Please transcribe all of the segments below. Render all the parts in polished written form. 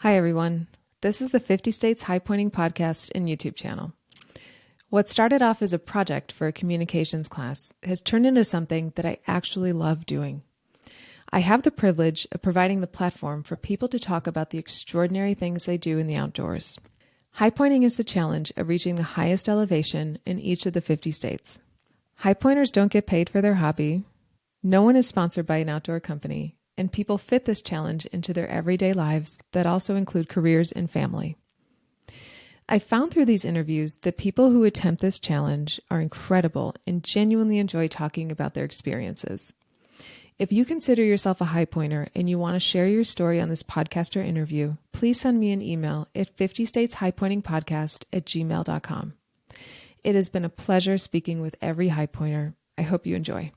Hi, everyone. This is the 50 States Highpointing podcast and YouTube channel. What started off as a project for a communications class has turned into something that I actually love doing. I have the privilege of providing the platform for people to talk about the extraordinary things they do in the outdoors. Highpointing is the challenge of reaching the highest elevation in each of the 50 states. Highpointers don't get paid for their hobby. No one is sponsored by an outdoor company. And people fit this challenge into their everyday lives that also include careers and family. I found through these interviews that people who attempt this challenge are incredible and genuinely enjoy talking about their experiences. If you consider yourself a Highpointer and you want to share your story on this podcast or interview, please send me an email at 50stateshighpointingpodcast@gmail.com. It has been a pleasure speaking with every Highpointer. I hope you enjoy.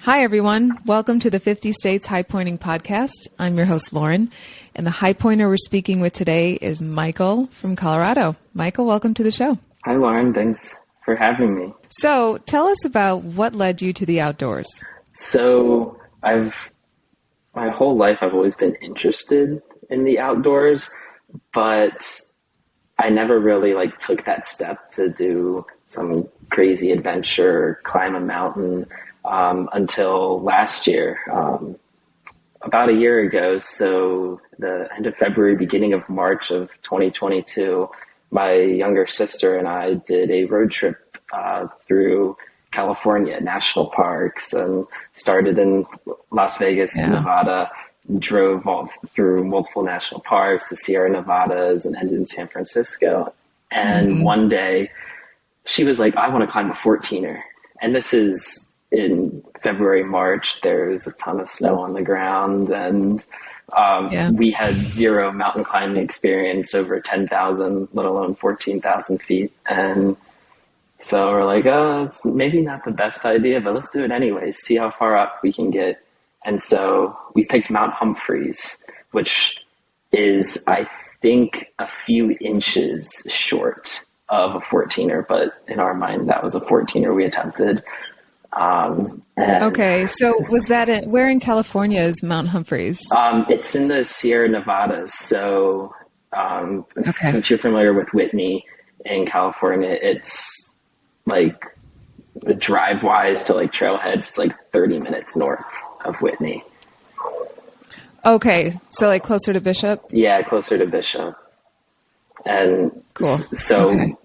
Hi, everyone. Welcome to the 50 States Highpointing Podcast. I'm your host, Lauren, and the Highpointer we're speaking with today is Michael from Colorado. Michael, welcome to the show. Hi, Lauren. Thanks for having me. So tell us about what led you to the outdoors. So my whole life, I've always been interested in the outdoors, but I never really took that step to do some crazy adventure, climb a mountain, until last year, about a year ago. So the end of February, beginning of March of 2022, my younger sister and I did a road trip through California national parks, and started in Las Vegas, Nevada, drove through multiple national parks, the Sierra Nevadas, and ended in San Francisco. And one day she was like, I want to climb a 14er. And this is in February, March. There's a ton of snow on the ground, and we had zero mountain climbing experience over 10,000, let alone 14,000 feet. And so we're like, it's maybe not the best idea, but let's do it anyways, see how far up we can get. And so we picked Mount Humphreys, which is, I think, a few inches short of a 14er, but in our mind, that was a 14er we attempted. Okay, so was that where in California is Mount Humphreys? It's in the Sierra Nevadas. So if you're familiar with Whitney in California, it's drive-wise to trailheads, it's 30 minutes north of Whitney. Okay, so closer to Bishop? Yeah, closer to Bishop. And cool. So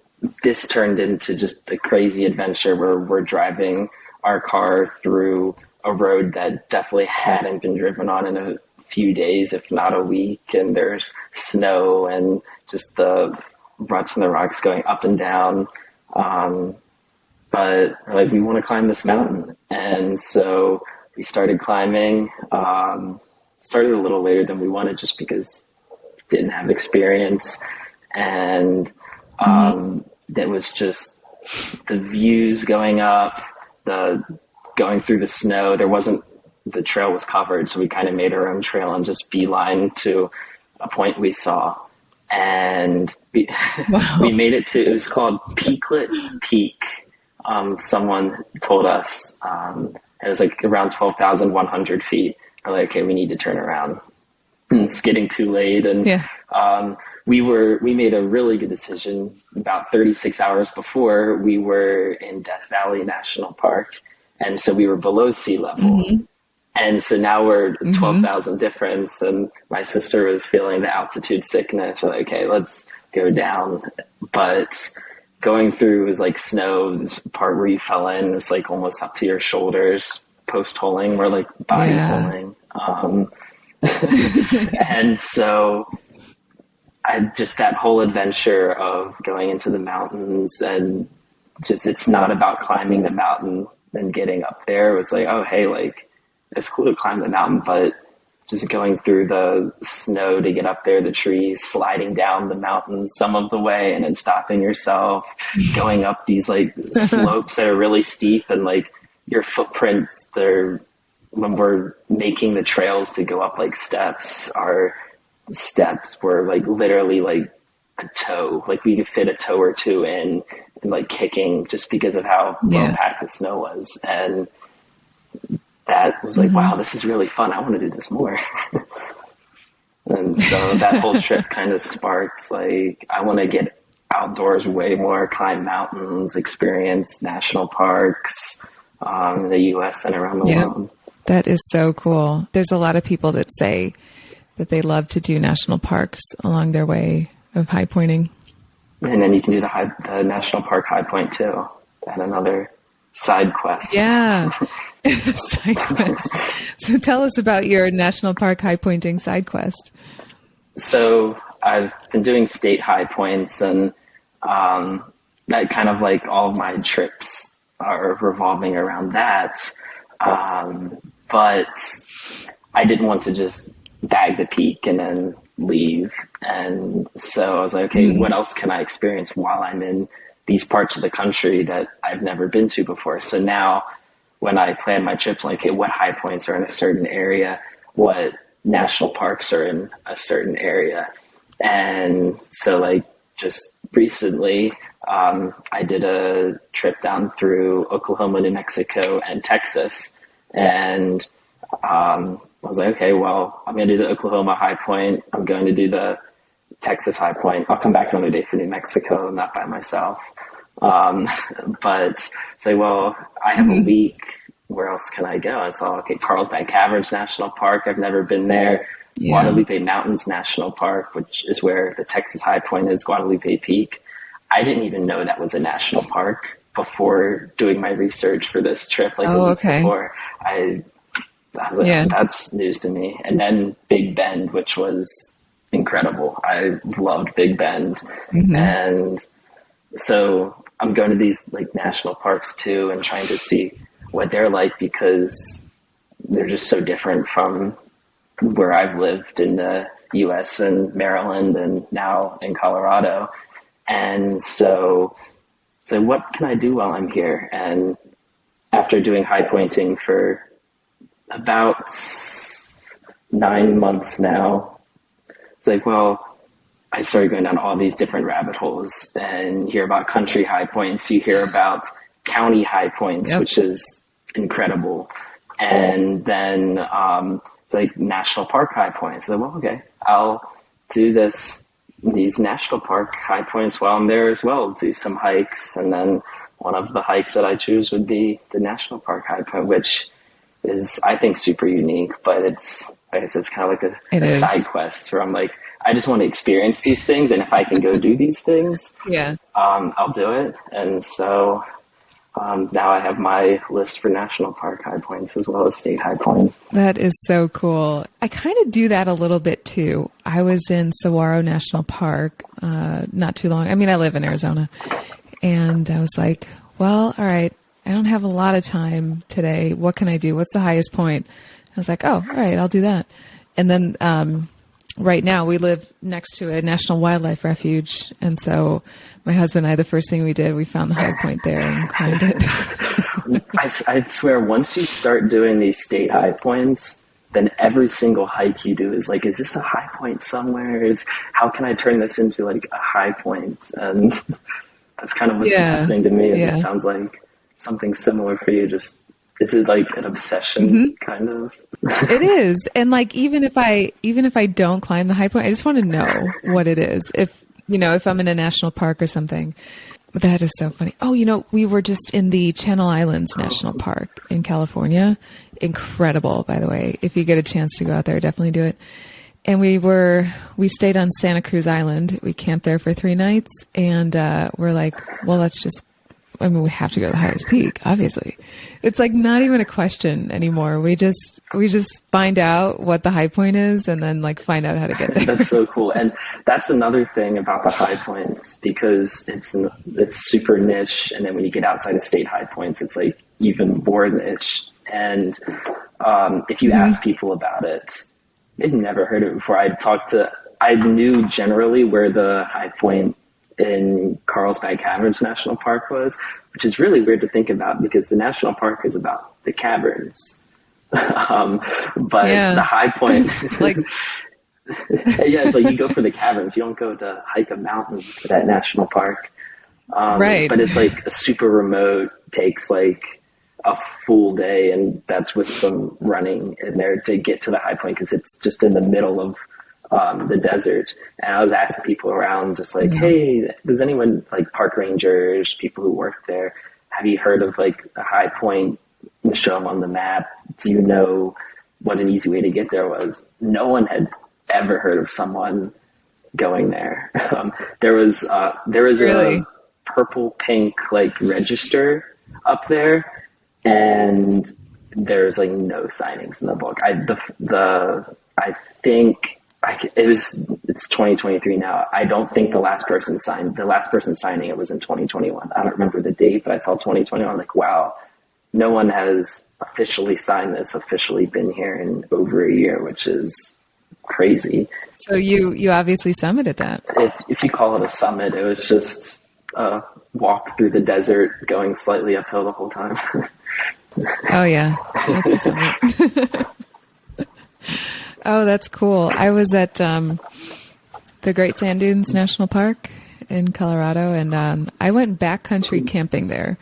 this turned into just a crazy adventure where we're driving our car through a road that definitely hadn't been driven on in a few days, if not a week. And there's snow and just the ruts and the rocks going up and down. But we want to climb this mountain. And so we started climbing, started a little later than we wanted just because we didn't have experience. And that was just the views going up, going through the snow. The trail was covered, so we kind of made our own trail and just beeline to a point we saw. And we made it to, it was called Peaklet Peak. Someone told us, it was around 12,100 feet. We're like, okay, we need to turn around. And it's getting too late. And we made a really good decision. About 36 hours before, we were in Death Valley National Park. And so we were below sea level. And so now we're 12,000 difference. And my sister was feeling the altitude sickness. We're like, okay, let's go down. But going through was snow. This part where you fell in was almost up to your shoulders. Post-holing, we're body holing. And so just that whole adventure of going into the mountains, and just, it's not about climbing the mountain and getting up there. It was oh, hey, it's cool to climb the mountain, but just going through the snow to get up there, the trees, sliding down the mountain some of the way, and then stopping yourself, going up these slopes that are really steep, and your footprints, when we're making the trails to go up steps, our steps were literally a toe. We could fit a toe or two in, and kicking, just because of how low packed the snow was. And that was like, wow, this is really fun. I want to do this more. And so that whole trip kind of sparked like, I want to get outdoors way more, climb mountains, experience national parks in the US and around the world. That is so cool. There's a lot of people that say that they love to do national parks along their way of high pointing. And then you can do the national park high point too. That another side quest. Yeah. Side quest. So tell us about your national park high pointing side quest. So I've been doing state high points, and that kind of like all of my trips are revolving around that. But I didn't want to just bag the peak and then leave. And so I was like, okay, what else can I experience while I'm in these parts of the country that I've never been to before? So now when I plan my trips, like, okay, what high points are in a certain area? What national parks are in a certain area? And so like just recently, I did a trip down through Oklahoma, New Mexico, and Texas. And I was like, okay, well, I'm going to do the Oklahoma high point. I'm going to do the Texas high point. I'll come back another day for New Mexico. I'm not by myself. But say, well, I have a week. Where else can I go? I saw, okay, Carlsbad Caverns National Park. I've never been there. Yeah. Guadalupe Mountains National Park, which is where the Texas high point is, Guadalupe Peak. I didn't even know that was a national park before doing my research for this trip. Like a week before, I was like, that's news to me. And then Big Bend, which was incredible. I loved Big Bend. And so I'm going to these like national parks too and trying to see what they're like, because they're just so different from where I've lived in the US and Maryland and now in Colorado. And so what can I do while I'm here? And after doing high pointing for about 9 months now, it's like, well, I started going down all these different rabbit holes and hear about country high points. You hear about county high points, which is incredible. And then it's like national park high points. So, well, okay, I'll do these national park high points while I'm there as well. Do some hikes, and then one of the hikes that I choose would be the national park high point, which is, I think, super unique. But it's, I guess, it's kind of like a side quest where I'm like, I just want to experience these things, and if I can go do these things, I'll do it. And so now I have my list for national park high points as well as state high points. That is so cool. I kind of do that a little bit too. I was in Saguaro National Park not too long. I mean, I live in Arizona, and I was like, well, all right, I don't have a lot of time today. What can I do? What's the highest point? I was like, oh, all right, I'll do that. And then right now we live next to a national wildlife refuge. And so my husband and I, the first thing we did, we found the high point there and climbed it. I swear, once you start doing these state high points, then every single hike you do is like, is this a high point somewhere? How can I turn this into like a high point? And that's kind of what's happening to me. It sounds like something similar for you. Just, is it like an obsession kind of? It is. And like, even if I don't climb the high point, I just want to know what it is. If I'm in a national park or something. That is so funny. Oh, we were just in the Channel Islands National Park in California. Incredible, by the way. If you get a chance to go out there, definitely do it. And we stayed on Santa Cruz Island. We camped there for 3 nights, and we're like, well, we have to go to the highest peak, obviously. It's like not even a question anymore. We just find out what the high point is and then like find out how to get there. That's so cool. And that's another thing about the high points, because it's super niche. And then when you get outside of state high points, it's like even more niche. And if you ask people about it, they've never heard of it before. I knew generally where the high point in Carlsbad Caverns National Park was, which is really weird to think about because the national park is about the caverns. But the high point, it's like you go for the caverns. You don't go to hike a mountain for that national park. Right. But it's like a super remote, takes like a full day, and that's with some running in there to get to the high point because it's just in the middle of the desert. And I was asking people around, just like, Yeah. hey, does anyone, like park rangers, people who work there, have you heard of like a high point? Show them on the map. Do you know what an easy way to get there was? No one had ever heard of someone going there. There was Really? a purple pink like register up there, and there's like no signings in the book. I think it's 2023 now. I don't think the last person signing it was in 2021. I don't remember the date, but I saw 2021. I'm like, wow, no one has officially signed this, officially been here in over a year, which is crazy. So you obviously summited that. If you call it a summit, it was just a walk through the desert going slightly uphill the whole time. Oh yeah, that's a summit. Oh, that's cool. I was at the Great Sand Dunes National Park in Colorado, and I went backcountry camping there.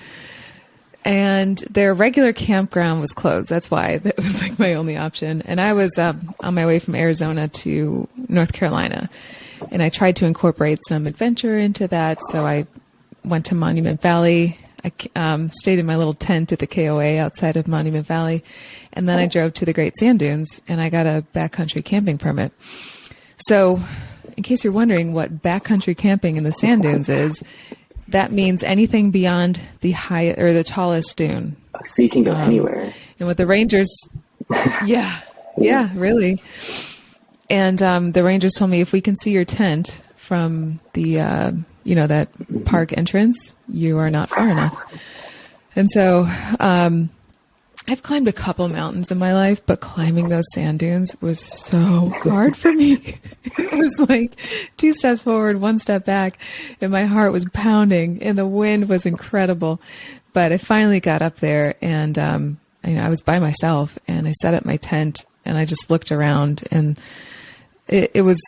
And their regular campground was closed. That's why that was like my only option. And I was on my way from Arizona to North Carolina, and I tried to incorporate some adventure into that. So I went to Monument Valley. I stayed in my little tent at the KOA outside of Monument Valley, and then I drove to the Great Sand Dunes, and I got a backcountry camping permit. So, in case you're wondering what backcountry camping in the sand dunes is, that means anything beyond the highest or the tallest dune. So you can go anywhere. And with the rangers, yeah, really. And the rangers told me if we can see your tent from the that park entrance, you are not far enough. And so I've climbed a couple mountains in my life, but climbing those sand dunes was so hard for me. It was like 2 steps forward, 1 step back, and my heart was pounding, and the wind was incredible. But I finally got up there, and I was by myself, and I set up my tent, and I just looked around, and it was,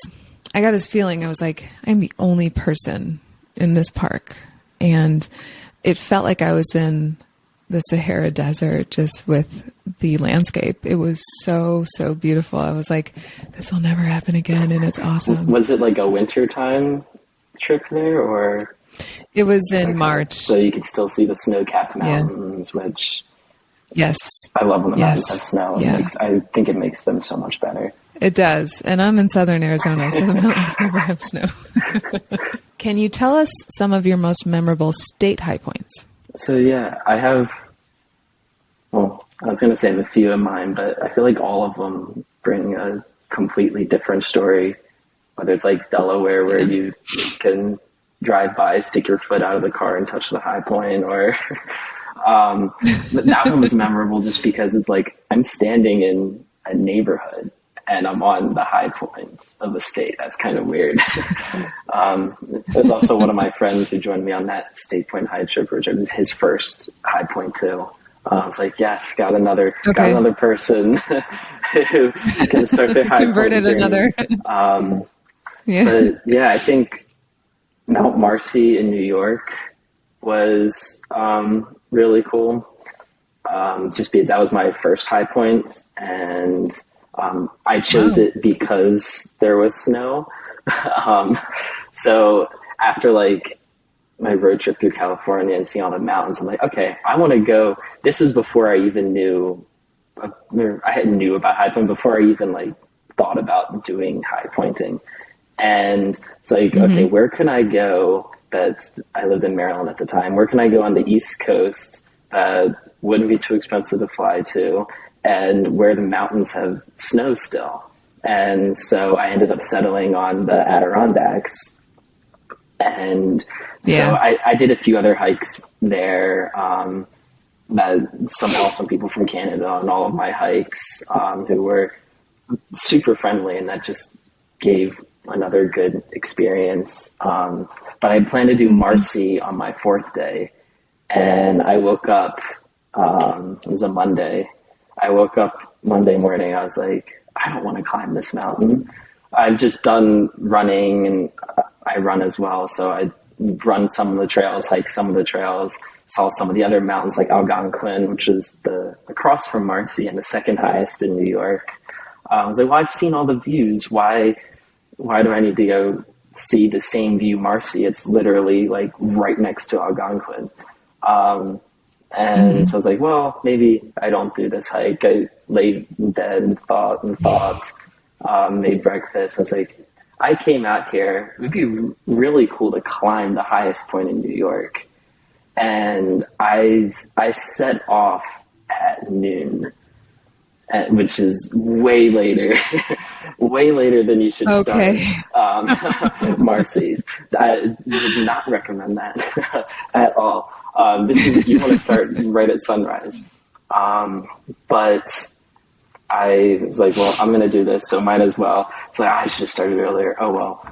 I got this feeling, I was like, I'm the only person in this park. And it felt like I was in the Sahara Desert, just with the landscape. It was so, so beautiful. I was like, this will never happen again, and it's awesome. Was it like a wintertime trip there, or? It was in March. So you could still see the snow-capped mountains, which yes, I love when the mountains have snow. Yeah. I think it makes them so much better. It does. And I'm in southern Arizona, so the mountains never have snow. Can you tell us some of your most memorable state high points? So yeah, I have, well, I was going to say a few of mine, but I feel like all of them bring a completely different story. Whether it's like Delaware, where you can drive by, stick your foot out of the car and touch the high point, or but that one was memorable just because it's like I'm standing in a neighborhood and I'm on the high point of the state. That's kind of weird. There's also one of my friends who joined me on that State Point high trip, which was his first high point too. I was like, yes, got another person who can start their high converted point another. But yeah, I think Mount Marcy in New York was really cool. Just because that was my first high point, and I chose it because there was snow. So after like my road trip through California and seeing all the mountains, I'm like, okay, I want to go. This was before I even knew. I had knew about high point before I even like thought about doing high pointing. And it's like, okay, where can I go? I lived in Maryland at the time. Where can I go on the East Coast that wouldn't be too expensive to fly to, and where the mountains have snow still? And so I ended up settling on the Adirondacks. And so I did a few other hikes there. Met some awesome people from Canada on all of my hikes, who were super friendly, and that just gave another good experience. But I planned to do Marcy on my 4th day, and I woke up, it was a Monday. I woke up Monday morning. I was like, I don't want to climb this mountain. I've just done running, and I run as well. So I run some of the trails, hike some of the trails. saw some of the other mountains like Algonquin, which is across from Marcy and the second highest in New York. I was like, well, I've seen all the views. Why do I need to go see the same view Marcy? It's literally like right next to Algonquin. And so I was like, well, maybe I don't do this hike. I laid in bed and thought, made breakfast. I was like, I came out here. It would be really cool to climb the highest point in New York. And I set off at noon, which is way later, way later than you should start Marcy's. I would not recommend that at all. You want to start right at sunrise. But I was like, well, I'm going to do this, so might as well. It's like, I should have started earlier. Oh, well.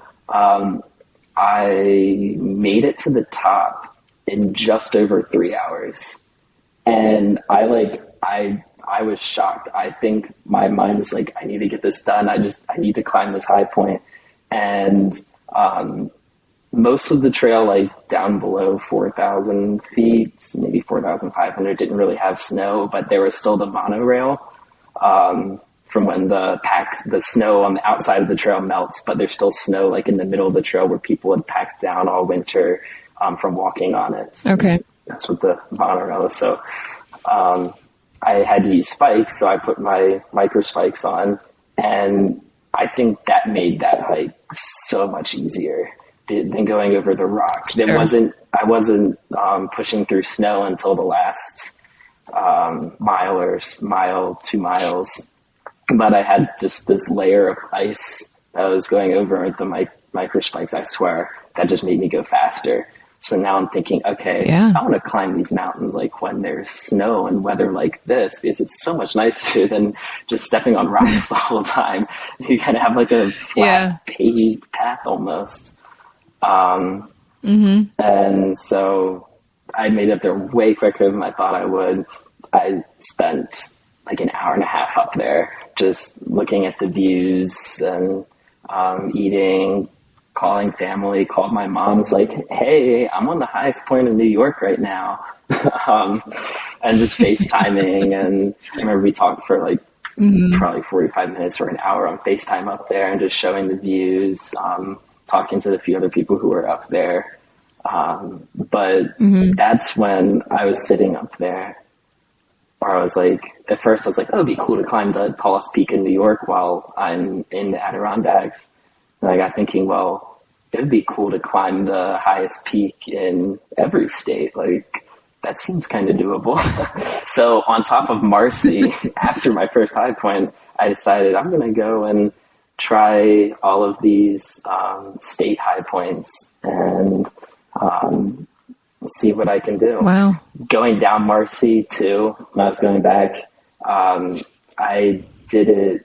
I made it to the top in just over 3 hours. And I was shocked. I think my mind was like, I need to get this done. I need to climb this high point. And most of the trail, like down below 4,000 feet, maybe 4,500, didn't really have snow, but there was still the monorail from when the snow on the outside of the trail melts, but there's still snow like in the middle of the trail where people had packed down all winter from walking on it. Okay. That's what the monorail is. So I had to use spikes, so I put my micro spikes on, and I think that made that hike so much easier than going over the rock. Sure. I wasn't pushing through snow until the last mile, 2 miles, but I had just this layer of ice that I was going over with the micro spikes. I swear that just made me go faster. So now I'm thinking, okay, I want to climb these mountains like when there's snow and weather like this, because it's so much nicer than just stepping on rocks the whole time. You kind of have like a flat paved path almost. And so I made it there way quicker than I thought I would. I spent like an hour and a half up there just looking at the views and eating, calling family, called my mom. It's like, hey, I'm on the highest point in New York right now. And just FaceTiming. And I remember we talked for like probably 45 minutes or an hour on FaceTime up there and just showing the views, talking to the few other people who were up there. But that's when I was sitting up there, or I was like, at first I was like, oh, it'd be cool to climb the tallest peak in New York while I'm in the Adirondacks. And I got thinking, well, it would be cool to climb the highest peak in every state. Like, that seems kind of doable. So on top of Marcy, after my first high point, I decided I'm going to go and try all of these state high points and see what I can do. Wow. Going down Marcy too, when I was going back, I did it,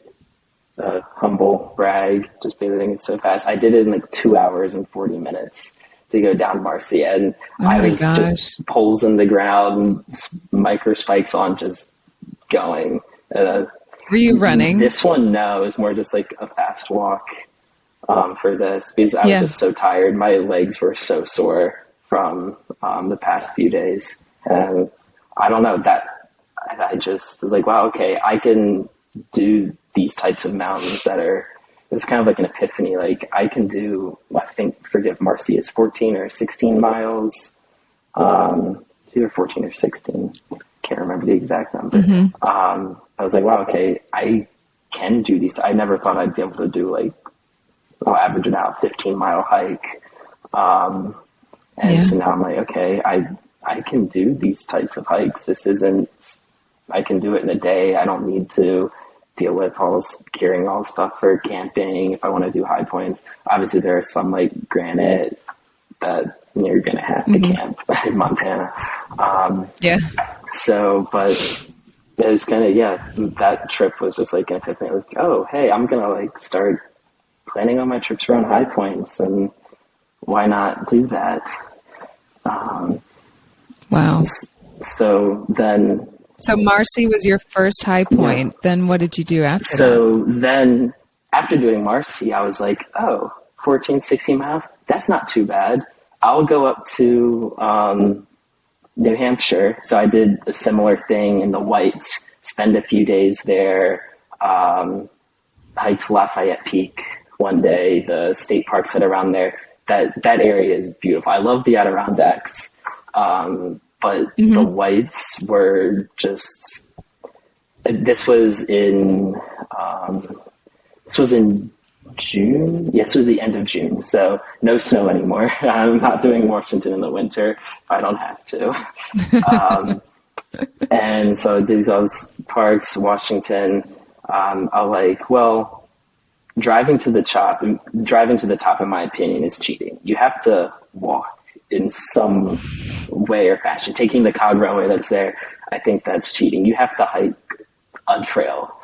humble brag, just because I think it's so fast. I did it in like 2 hours and 40 minutes to go down Marcy, and I was just poles in the ground, micro spikes on, just going. Were you running? This one, no, it was more just like a fast walk for this, because I was just so tired. My legs were so sore from the past few days, and I don't know, that I just was like, wow, okay, I can do these types of mountains it's kind of like an epiphany. Like, I can do, forget, Marcy is 14 or 16 miles. It's either 14 or 16. Can't remember the exact number. I was like, wow, okay, I can do these. I never thought I'd be able to do I'll average it out, 15-mile hike. So now I'm like, okay, I can do these types of hikes. I can do it in a day. I don't need to deal with carrying all the stuff for camping if I want to do high points. Obviously, there are some like granite that you're going to have to camp in Montana. So, but it was kind of, that trip was just like an epiphany. Like, oh, hey, I'm going to like start planning on my trips around high points, and why not do that? Wow. So Marcy was your first high point. Then what did you do after that? So then after doing Marcy, I was like, 14, 16 miles, that's not too bad. I'll go up to New Hampshire. So I did a similar thing in the Whites, spend a few days there, hiked Lafayette Peak one day, the state parks that are around there. That area is beautiful. I love the Adirondacks. But the Whites were just, this was in June. Yes, it was the end of June. So no snow anymore. I'm not doing Washington in the winter if I don't have to. And so I did those parks, Washington. I like, well, driving to the top, in my opinion, is cheating. You have to walk in some way or fashion. Taking the cog railway that's there, I think that's cheating. You have to hike a trail.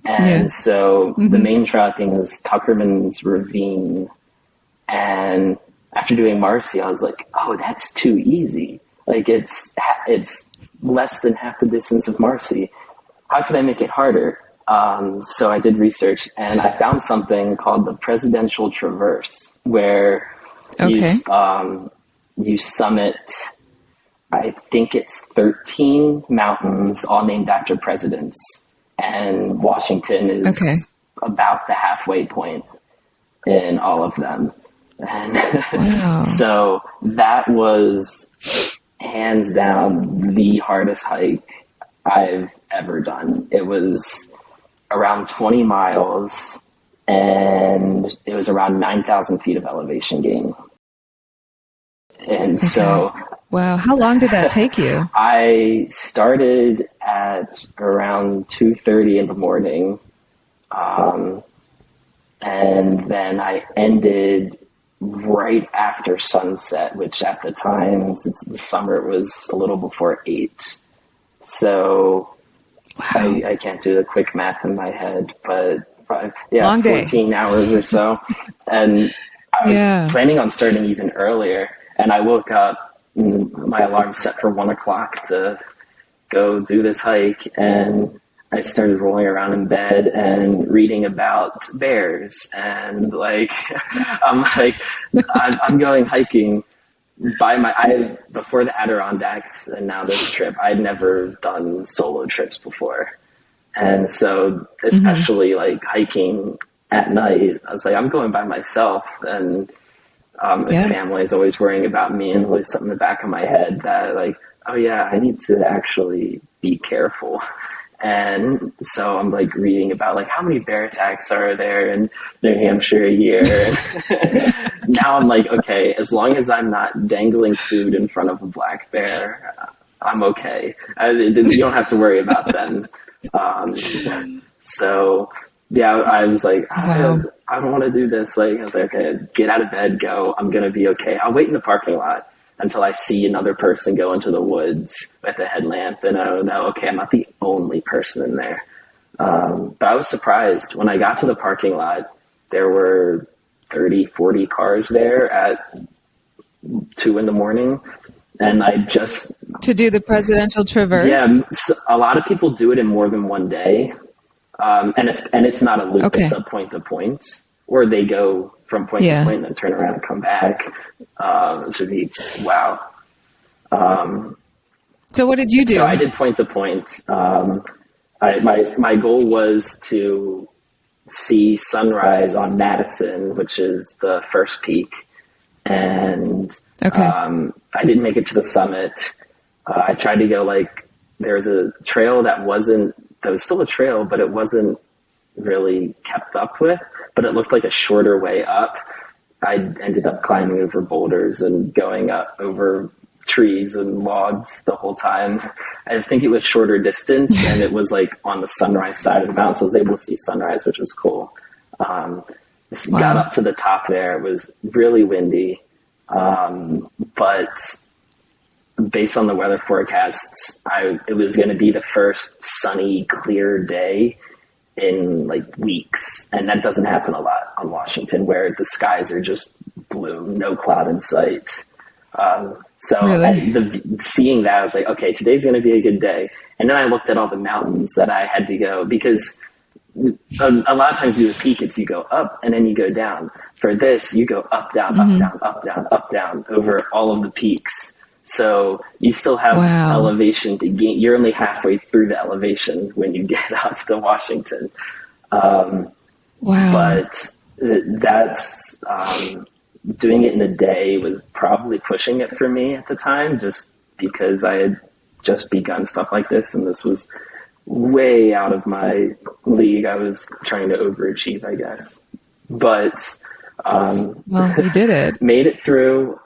And so the main trail, I think, is Tuckerman's Ravine. And after doing Marcy, I was like, oh, that's too easy. Like, it's less than half the distance of Marcy. How could I make it harder? So I did research, and I found something called the Presidential Traverse, where you summit, I think it's 13 mountains, all named after presidents. And Washington is about the halfway point in all of them. And so that was hands down the hardest hike I've ever done. It was around 20 miles, and it was around 9,000 feet of elevation gain. And so... Wow. How long did that take you? I started at around 2:30 in the morning. And then I ended right after sunset, which at the time, since the summer, it was a little before 8. So I can't do the quick math in my head, but probably, long 14 hours or so. And I was planning on starting even earlier. And I woke up, my alarm set for 1 o'clock to go do this hike. And I started rolling around in bed and reading about bears. And I'm going hiking before the Adirondacks and now this trip, I'd never done solo trips before. And so, especially like hiking at night, I was like, I'm going by myself. And my family is always worrying about me, and always something in the back of my head that like, oh yeah, I need to actually be careful. And so I'm like reading about like how many bear attacks are there in New Hampshire a year. Now I'm like, okay, as long as I'm not dangling food in front of a black bear, I'm okay. You don't have to worry about them. So yeah, I was like, I don't want to do this. Like, I was like, okay, get out of bed, go. I'm going to be okay. I'll wait in the parking lot until I see another person go into the woods with a headlamp, and I know, okay, I'm not the only person in there. But I was surprised when I got to the parking lot, there were 30, 40 cars there at 2 a.m. And I just... To do the Presidential Traverse? Yeah, a lot of people do it in more than one day. And it's not a loop, it's a point to point, or they go from point to point and then turn around and come back. It should be, wow. So what did you do? So I did point to point. My goal was to see sunrise on Madison, which is the first peak. And I didn't make it to the summit. I tried to go there was a trail that was still a trail, but it wasn't really kept up with, but it looked like a shorter way up. I ended up climbing over boulders and going up over trees and logs the whole time. I just think it was shorter distance, and it was like on the sunrise side of the mountain, so I was able to see sunrise, which was cool. Got up to the top there. It was really windy, but based on the weather forecasts, it was going to be the first sunny, clear day in weeks. And that doesn't happen a lot on Washington, where the skies are just blue, no cloud in sight. Seeing that, I was like, okay, today's going to be a good day. And then I looked at all the mountains that I had to go, because a lot of times you do a peak, you go up and then you go down. For this, you go up, down, up, down, up, down, up, down over all of the peaks. So you still have Wow. elevation to gain. You're only halfway through the elevation when you get up to Washington. Wow. But that's doing it in a day was probably pushing it for me at the time, just because I had just begun stuff like this, and this was way out of my league. I was trying to overachieve, I guess, but Well, you did it. made it through.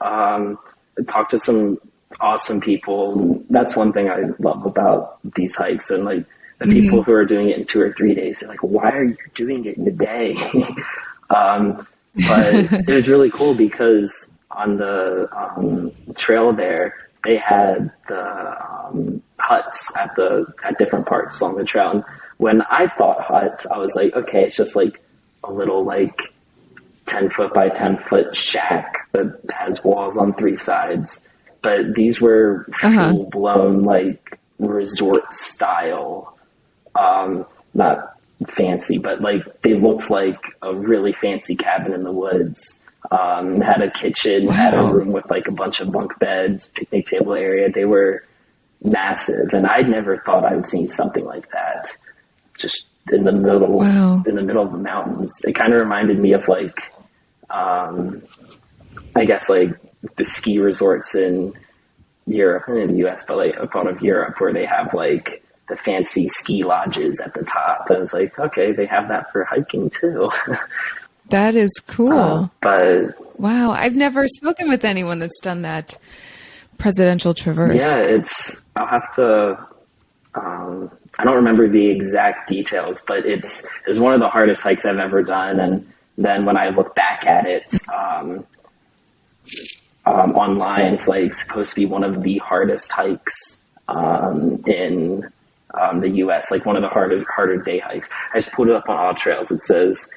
Talked to some awesome people. That's one thing I love about these hikes, and like the people who are doing it in 2 or 3 days. They're like, "Why are you doing it in a day?" But it was really cool because on the trail there, they had the huts at different parts along the trail. And when I thought hut, I was like, okay, it's just like a little like 10-foot by 10-foot shack that has walls on 3 sides. But these were full blown like resort style, not fancy, but like they looked like a really fancy cabin in the woods. Had a kitchen, had a room with like a bunch of bunk beds, picnic table area. They were massive, and I'd never thought I would see something like that. Just in the middle, in the middle of the mountains. It kind of reminded me of like, I guess like the ski resorts in Europe and in the US, but like a part of Europe where they have like the fancy ski lodges at the top. And it's like, okay, they have that for hiking too. That is cool. But wow, I've never spoken with anyone that's done that presidential traverse. yeah, I'll have to, I don't remember the exact details, but it's one of the hardest hikes I've ever done. And then when I look back at it, online, it's like supposed to be one of the hardest hikes, in, the US, like one of the harder day hikes. I just pulled it up on All Trails. It says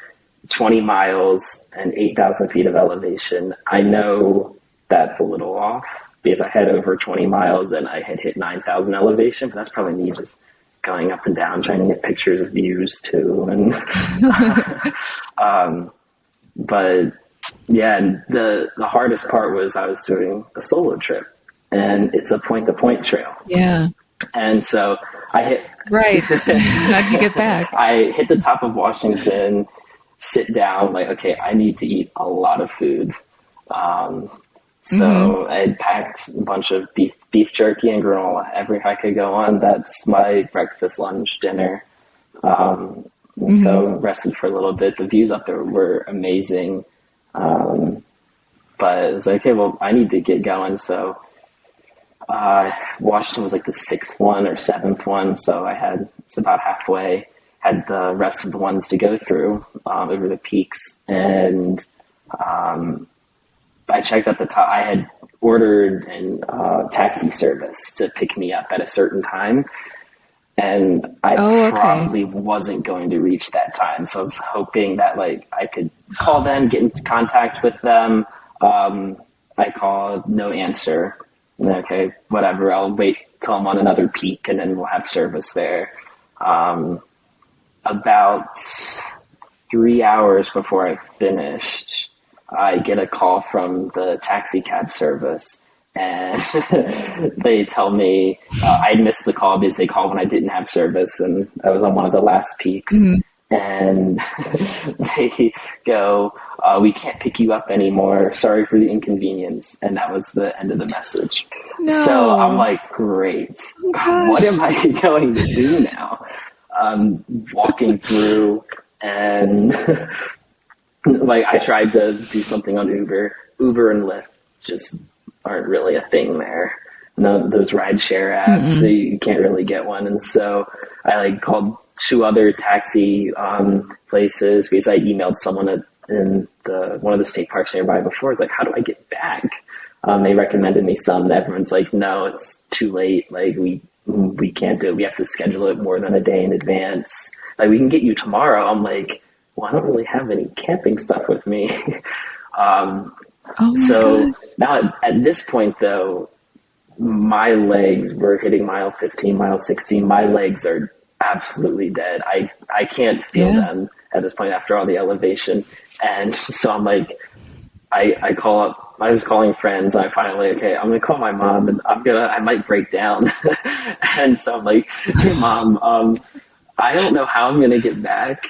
20 miles and 8,000 feet of elevation. I know that's a little off because I had over 20 miles and I had hit 9,000 elevation, but that's probably me just going up and down, trying to get pictures of views too. And, but yeah, the hardest part was I was doing a solo trip, and it's a point to point trail. Yeah. And so I hit, right. How'd you get back? I hit the top of Washington, sit down, like, okay, I need to eat a lot of food. So I had packed a bunch of beef jerky and granola every hike I go on. That's my breakfast, lunch, dinner. So rested for a little bit. The views up there were amazing. But it was like, okay, well, I need to get going. So Washington was like the 6th one or 7th one. So it's about halfway, had the rest of the ones to go through over the peaks. And I checked at the top. I had ordered a taxi service to pick me up at a certain time. And I probably wasn't going to reach that time. So I was hoping that like I could call them, get into contact with them. I called, no answer. Okay, whatever. I'll wait till I'm on another peak and then we'll have service there. About 3 hours before I finished, I get a call from the taxi cab service. And they tell me I missed the call because they called when I didn't have service, and I was on one of the last peaks. And they go, we can't pick you up anymore. Sorry for the inconvenience. And that was the end of the message. No. So I'm like, great. What am I going to do now? Walking through, and like I tried to do something on Uber and Lyft just aren't really a thing there. No, those rideshare apps, you can't really get one. And so I like called 2 other taxi places because I emailed someone in one of the state parks nearby before. It's like, how do I get back? They recommended me some, and everyone's like, no, it's too late. Like we can't do it. We have to schedule it more than a day in advance. Like we can get you tomorrow. I'm like, well, I don't really have any camping stuff with me. So now at this point though, my legs were hitting mile 15, mile 16. My legs are absolutely dead. I can't feel them at this point after all the elevation. And so I'm like, I call up I was calling friends, and I finally, okay, I'm gonna call my mom, and I might break down. And so I'm like, hey mom, I don't know how I'm gonna get back,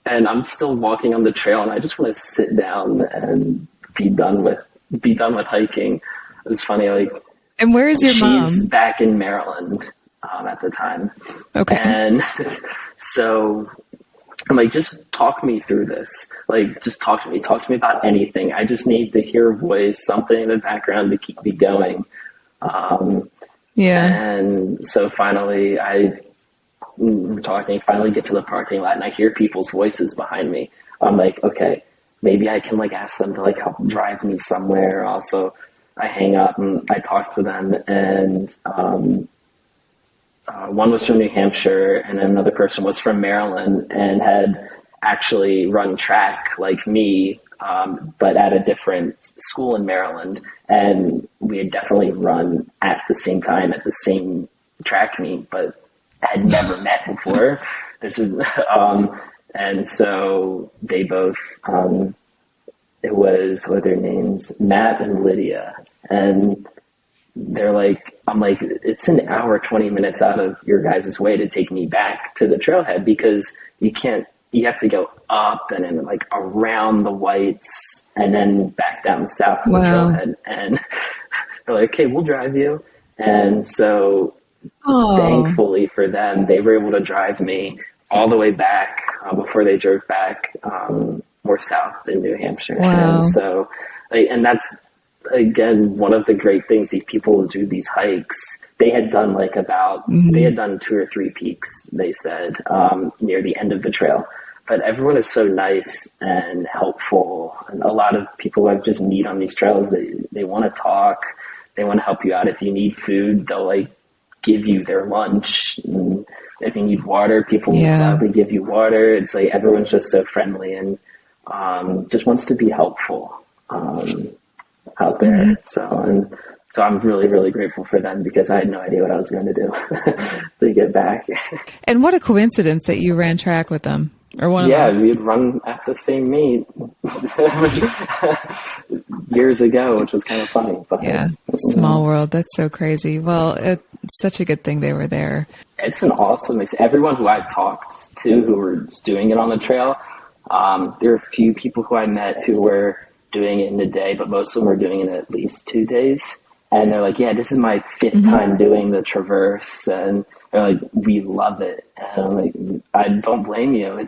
and I'm still walking on the trail, and I just want to sit down and be done with hiking. It was funny, like, And where is your she's mom? back in Maryland at the time, Okay. and so I'm like, just talk me through this. Like, just talk to me about anything. I just need to hear a voice, something in the background to keep me going. Yeah. And so finally, we're talking, finally get to the parking lot, and I hear people's voices behind me. I'm like, okay, maybe I can like ask them to like help drive me somewhere. Also, I hang up and I talk to them, and one was from New Hampshire, and another person was from Maryland and had actually run track like me, but at a different school in Maryland. And we had definitely run at the same time at the same track meet, but had never met before. This is, and so they both, it was, what are their names? Matt and Lydia. And they're like, I'm like, it's an hour, 20 minutes out of your guys' way to take me back to the trailhead, because you have to go up and then like around the whites and then back down south of the trailhead. And they're like, okay, we'll drive you. And so thankfully for them, they were able to drive me all the way back before they drove back more south in New Hampshire. And so, and that's, again, one of the great things, these people who do these hikes, they had done like they had done 2 or 3 peaks, they said, near the end of the trail. But everyone is so nice and helpful. And a lot of people I've just meet on these trails, they want to talk, they want to help you out. If you need food, they'll like give you their lunch. And if you need water, people will gladly give you water. It's like everyone's just so friendly and just wants to be helpful. Out there. So I'm really, really grateful for them, because I had no idea what I was going to do to get back. And what a coincidence that you ran track with them, or one of them. Yeah, we had run at the same meet years ago, which was kind of funny. But, yeah, small world. That's so crazy. Well, it's such a good thing they were there. It's an awesome mix. Everyone who I've talked to who were doing it on the trail, there are a few people who I met who were doing it in a day, but most of them were doing it in at least 2 days. And they're like, yeah, this is my 5th time doing the traverse. And they're like, we love it. And I'm like, I don't blame you.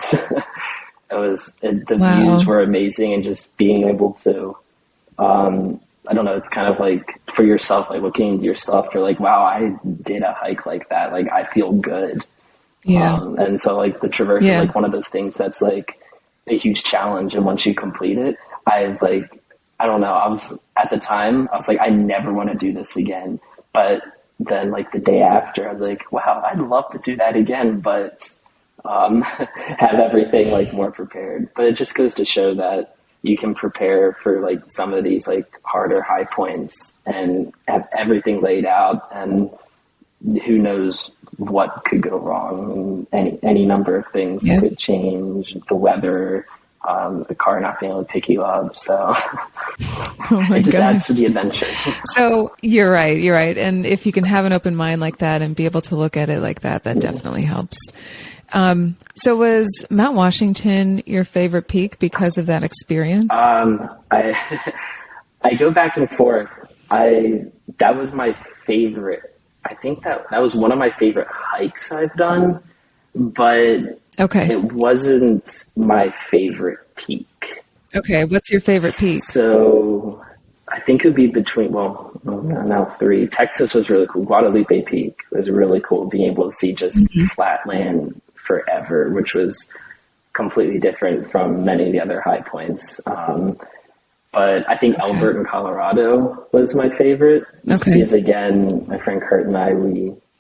The views were amazing, and just being able to, I don't know, it's kind of like for yourself, like looking into yourself, you're like, wow, I did a hike like that. Like, I feel good. Yeah. And so like the traverse is like one of those things that's like a huge challenge. And once you complete it, I don't know, at the time, I was like, I never want to do this again. But then like the day after, I was like, wow, I'd love to do that again, but have everything like more prepared. But it just goes to show that you can prepare for like some of these like harder high points and have everything laid out, and who knows what could go wrong. And any number of things could change, the weather, the car not being able to pick you up. So it just adds to the adventure. So you're right. And if you can have an open mind like that and be able to look at it like that, that definitely helps. So was Mount Washington your favorite peak because of that experience? I go back and forth. That was my favorite. I think that was one of my favorite hikes I've done, but it wasn't my favorite peak. Okay. What's your favorite peak? So I think it would be between, now 3. Texas was really cool. Guadalupe Peak was really cool, being able to see just flat land forever, which was completely different from many of the other high points. But I think Elbert in Colorado was my favorite. Because again, my friend Kurt and I,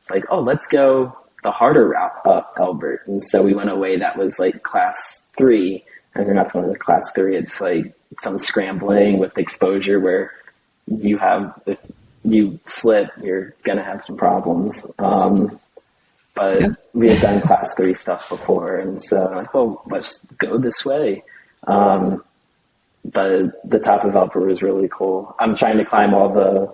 it's like, oh, let's go the harder route up Elbert. And so we went away that was like class 3. And you're not familiar with class 3. It's like some scrambling with exposure where if you slip, you're going to have some problems. But we had done class 3 stuff before. And so I'm like, oh, let's go this way. the top of Albert was really cool. I'm trying to climb all the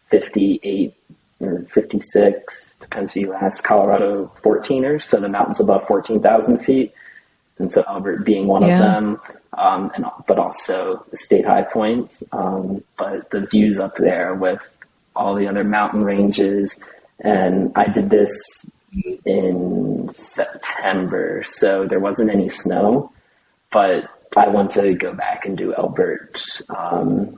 58 or 56, depends who you ask, Colorado 14ers, so the mountains above 14,000 feet. And so Albert being one of them, but also the state high point. But the views up there with all the other mountain ranges. And I did this in September, so there wasn't any snow, but I want to go back and do Albert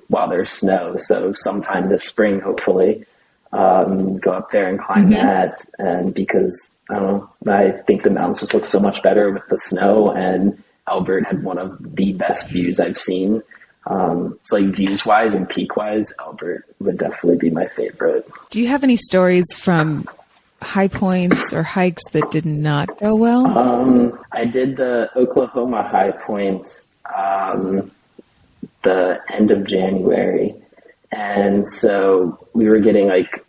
while there's snow. So sometime this spring, hopefully, go up there and climb that. And because I don't know, I think the mountains just look so much better with the snow, and Albert had one of the best views I've seen. So like views wise and peak wise, Albert would definitely be my favorite. Do you have any stories from high points or hikes that did not go well? I did the Oklahoma high points the end of January, and so we were getting like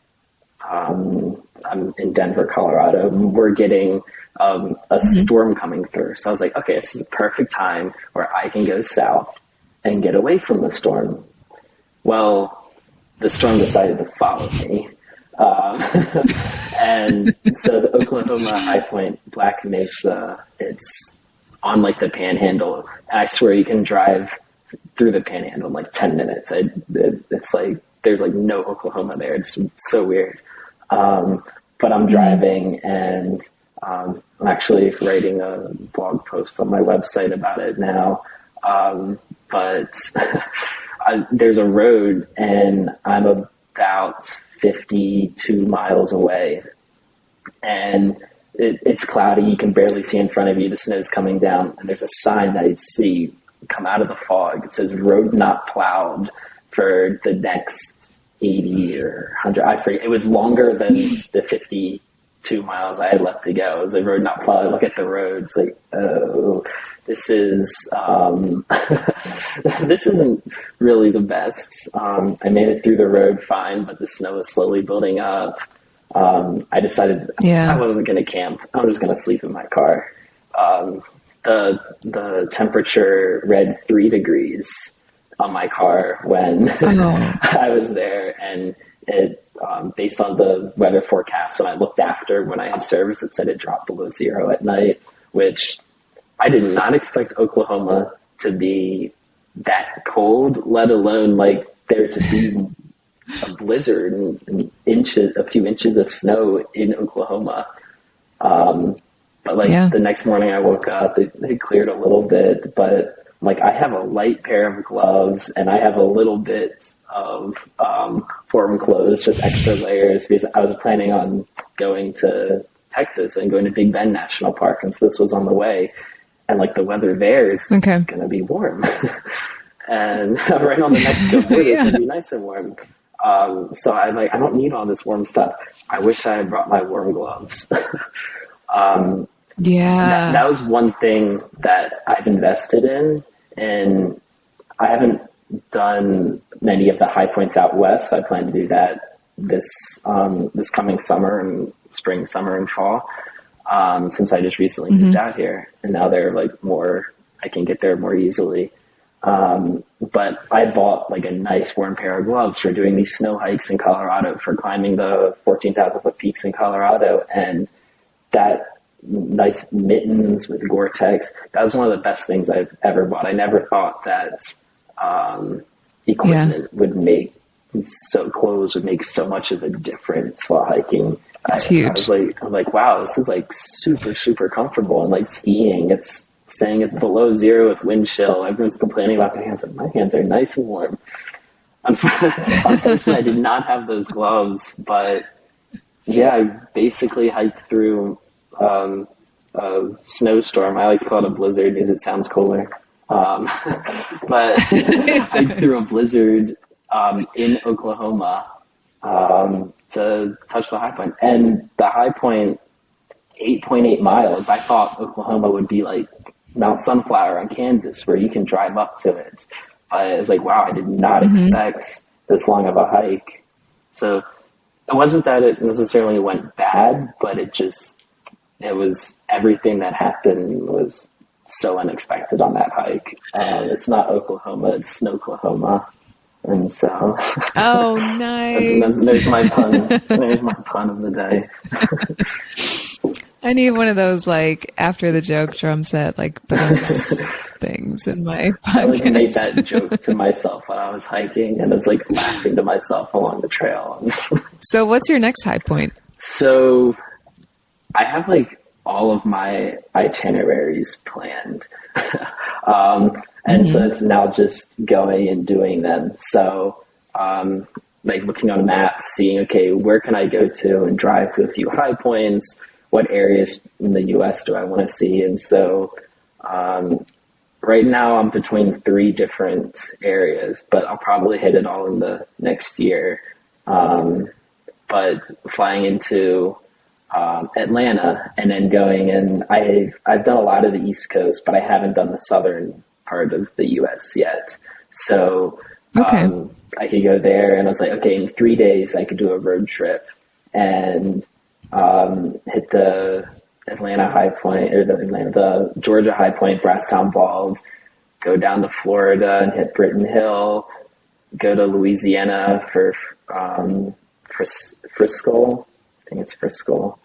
I'm in Denver, Colorado. We're getting a storm coming through, so I was like, okay, this is the perfect time where I can go south and get away from the storm. Well, the storm decided to follow me. And so the Oklahoma High Point Black Mesa, it's on like the Panhandle. And I swear you can drive through the Panhandle in like 10 minutes. It's like, there's like no Oklahoma there. It's so weird. But I'm driving, and I'm actually writing a blog post on my website about it now. But there's a road, and I'm about 52 miles away, and it's cloudy. You can barely see in front of you. The snow's coming down, and there's a sign that you'd see come out of the fog. It says road not plowed for the next 80 or 100. I forget. It was longer than the 52 miles I had left to go. It was a road not plowed. I look at the road. It's like, oh, this is, this isn't really the best. I made it through the road fine, but the snow was slowly building up. I decided I wasn't going to camp. I was going to sleep in my car. The temperature read 3 degrees on my car when I was there, and it, based on the weather forecast, when I looked after when I had service, it said it dropped below 0 at night, which I did not expect Oklahoma to be that cold, let alone like there to be a blizzard and a few inches of snow in Oklahoma. But like the next morning I woke up, it cleared a little bit, but like I have a light pair of gloves, and I have a little bit of form clothes, just extra layers, because I was planning on going to Texas and going to Big Bend National Park, and so this was on the way. And like the weather there is going to be warm, and right on the Mexico border, it's going to be nice and warm. So I'm like, I don't need all this warm stuff. I wish I had brought my warm gloves. That was one thing that I've invested in, and I haven't done many of the high points out west. So I plan to do that this coming summer and spring, summer, and fall. Since I just recently moved out here, and now they're like more, I can get there more easily. But I bought like a nice warm pair of gloves for doing these snow hikes in Colorado, for climbing the 14,000 foot peaks in Colorado. And that nice mittens with Gore-Tex, that was one of the best things I've ever bought. I never thought that, equipment would make clothes would make so much of a difference while hiking. It's huge. I'm like, wow, this is like super, super comfortable. And like skiing, it's saying it's below 0 with wind chill. Everyone's complaining about their hands, but my hands are nice and warm. Unfortunately, I did not have those gloves, but yeah, I basically hiked through a snowstorm. I like to call it a blizzard because it sounds cooler. But I hiked through a blizzard in Oklahoma to touch the high point. And the high point, 8.8 miles, I thought Oklahoma would be like Mount Sunflower on Kansas, where you can drive up to it. I was like, wow, I did not expect this long of a hike. So it wasn't that it necessarily went bad, but it was everything that happened was so unexpected on that hike. It's not Oklahoma, it's Snowclahoma. And so Oh, nice. there's my pun. There's my pun of the day. I need one of those, like, after the joke drum set, like, things in my podcast. I like made that joke to myself when I was hiking, and I was like laughing to myself along the trail. So what's your next high point? So I have like all of my itineraries planned. And so it's now just going and doing them. So, like looking on a map, seeing, okay, where can I go to and drive to a few high points? What areas in the US do I want to see? And so, right now I'm between 3 different areas, but I'll probably hit it all in the next year. But flying into, Atlanta and then going, and I've done a lot of the East Coast, but I haven't done the southern part of the US yet. So, I could go there, and I was like, okay, in 3 days I could do a road trip and, hit the Atlanta High Point, or the Georgia High Point, Brasstown Bald, go down to Florida and hit Britton Hill, go to Louisiana for Frisco. I think it's Frisco.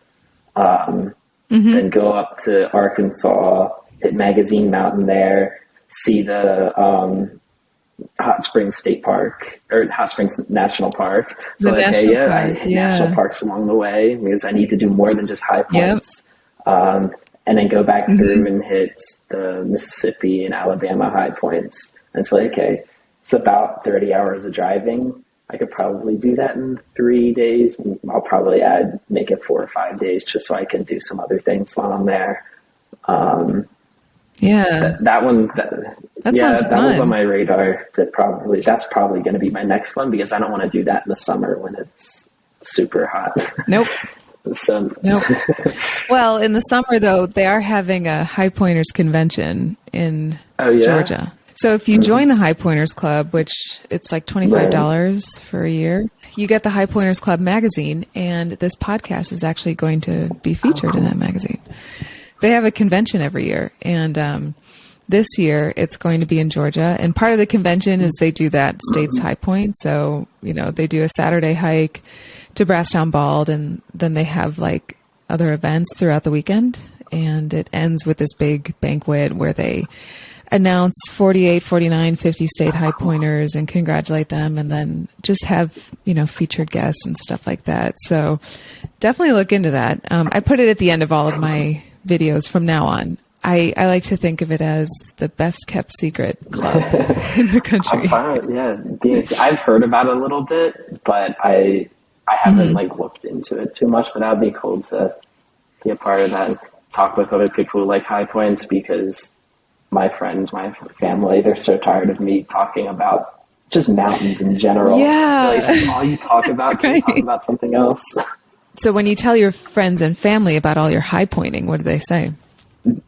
Then go up to Arkansas, hit Magazine Mountain there, see the Hot Springs State Park, or Hot Springs National Park. So the like, national hey, park, I hit national parks along the way because I need to do more than just high points. And then go back through and hit the Mississippi and Alabama high points. And so, okay, it's about 30 hours of driving. I could probably do that in 3 days. I'll probably make it 4 or 5 days just so I can do some other things while I'm there. That one's on my radar that's probably going to be my next one, because I don't want to do that in the summer when it's super hot. Nope. Nope. Well, in the summer though, they are having a High Pointers convention in Georgia. So if you join the High Pointers Club, which it's like $25 for a year, you get the High Pointers Club magazine, and this podcast is actually going to be featured in that magazine. They have a convention every year, and this year it's going to be in Georgia. And part of the convention is they do that state's high point. So, they do a Saturday hike to Brasstown Bald, and then they have like other events throughout the weekend. And it ends with this big banquet where they announce 48, 49, 50 state high pointers and congratulate them, and then just have, featured guests and stuff like that. So definitely look into that. I put it at the end of all of my videos from now on. I like to think of it as the best kept secret club in the country. I've heard about it a little bit, but I haven't looked into it too much, but that would be cool to be a part of that. Talk with other people who like high points, because my friends, my family, they're so tired of me talking about just mountains in general. Yeah. Like, all you talk about, can you talk about something else? So when you tell your friends and family about all your high pointing, what do they say?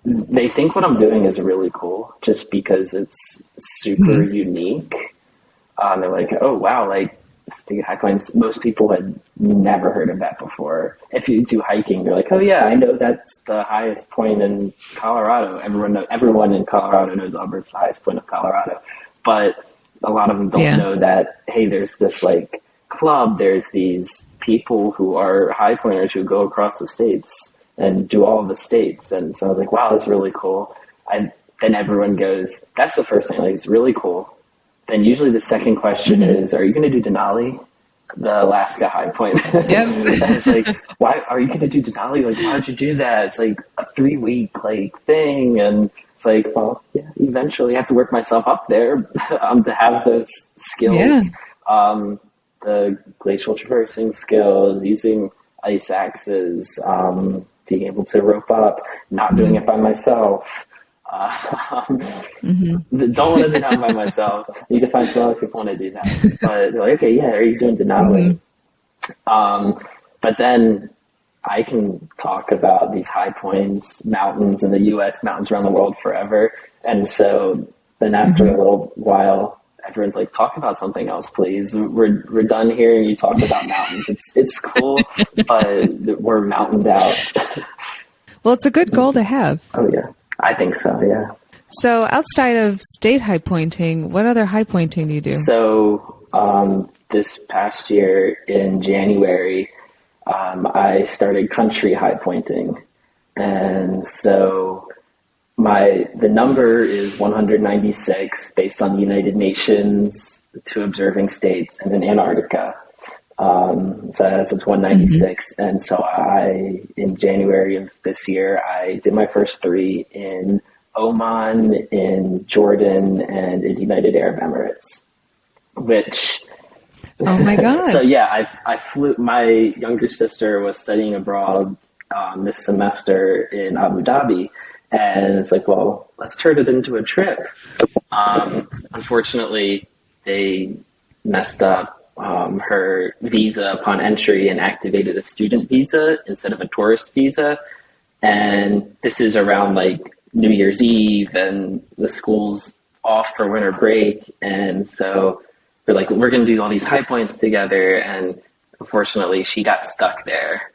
They think what I'm doing is really cool, just because it's super unique. They're like, oh, wow, like, state high points. Most people had never heard of that before. If you do hiking, you're like, oh yeah, I know that's the highest point in Colorado. Everyone in Colorado knows Albert's the highest point of Colorado. But a lot of them don't know that, hey, there's this like club, there's these people who are high pointers who go across the states and do all of the states. And so I was like, wow, that's really cool. Then everyone goes, that's the first thing, like, it's really cool. Then usually the second question is, are you going to do Denali, the Alaska high point? Yep. And it's like, why are you going to do Denali? Like, why would you do that? It's like a 3-week thing. And it's like, well, yeah, eventually I have to work myself up there to have those skills. Yeah. The glacial traversing skills, using ice axes, being able to rope up, not doing it by myself. Don't want to do that by myself. I need to find some other people want to do that. But they're like, okay, yeah, are you doing Denali? But then I can talk about these high points, mountains in the U.S., mountains around the world forever. And so then after a little while, everyone's like, talk about something else, please. We're done hearing you talk about mountains. It's cool, but we're mountained out. Well, it's a good goal to have. Oh, yeah. I think so, yeah. So outside of state high pointing, what other high pointing do you do? So this past year in January, I started country high pointing. And so the number is 196 based on the United Nations, 2 observing states, and then Antarctica. So that's up to 196. And so in January of this year, I did my first 3 in Oman, in Jordan, and in United Arab Emirates, which... Oh my gosh. So yeah, I flew, my younger sister was studying abroad this semester in Abu Dhabi, and it's like, well, let's turn it into a trip. Unfortunately, they messed up her visa upon entry and activated a student visa instead of a tourist visa. And this is around like New Year's Eve, and the school's off for winter break. And so we're like, we're going to do all these high points together. And unfortunately, she got stuck there.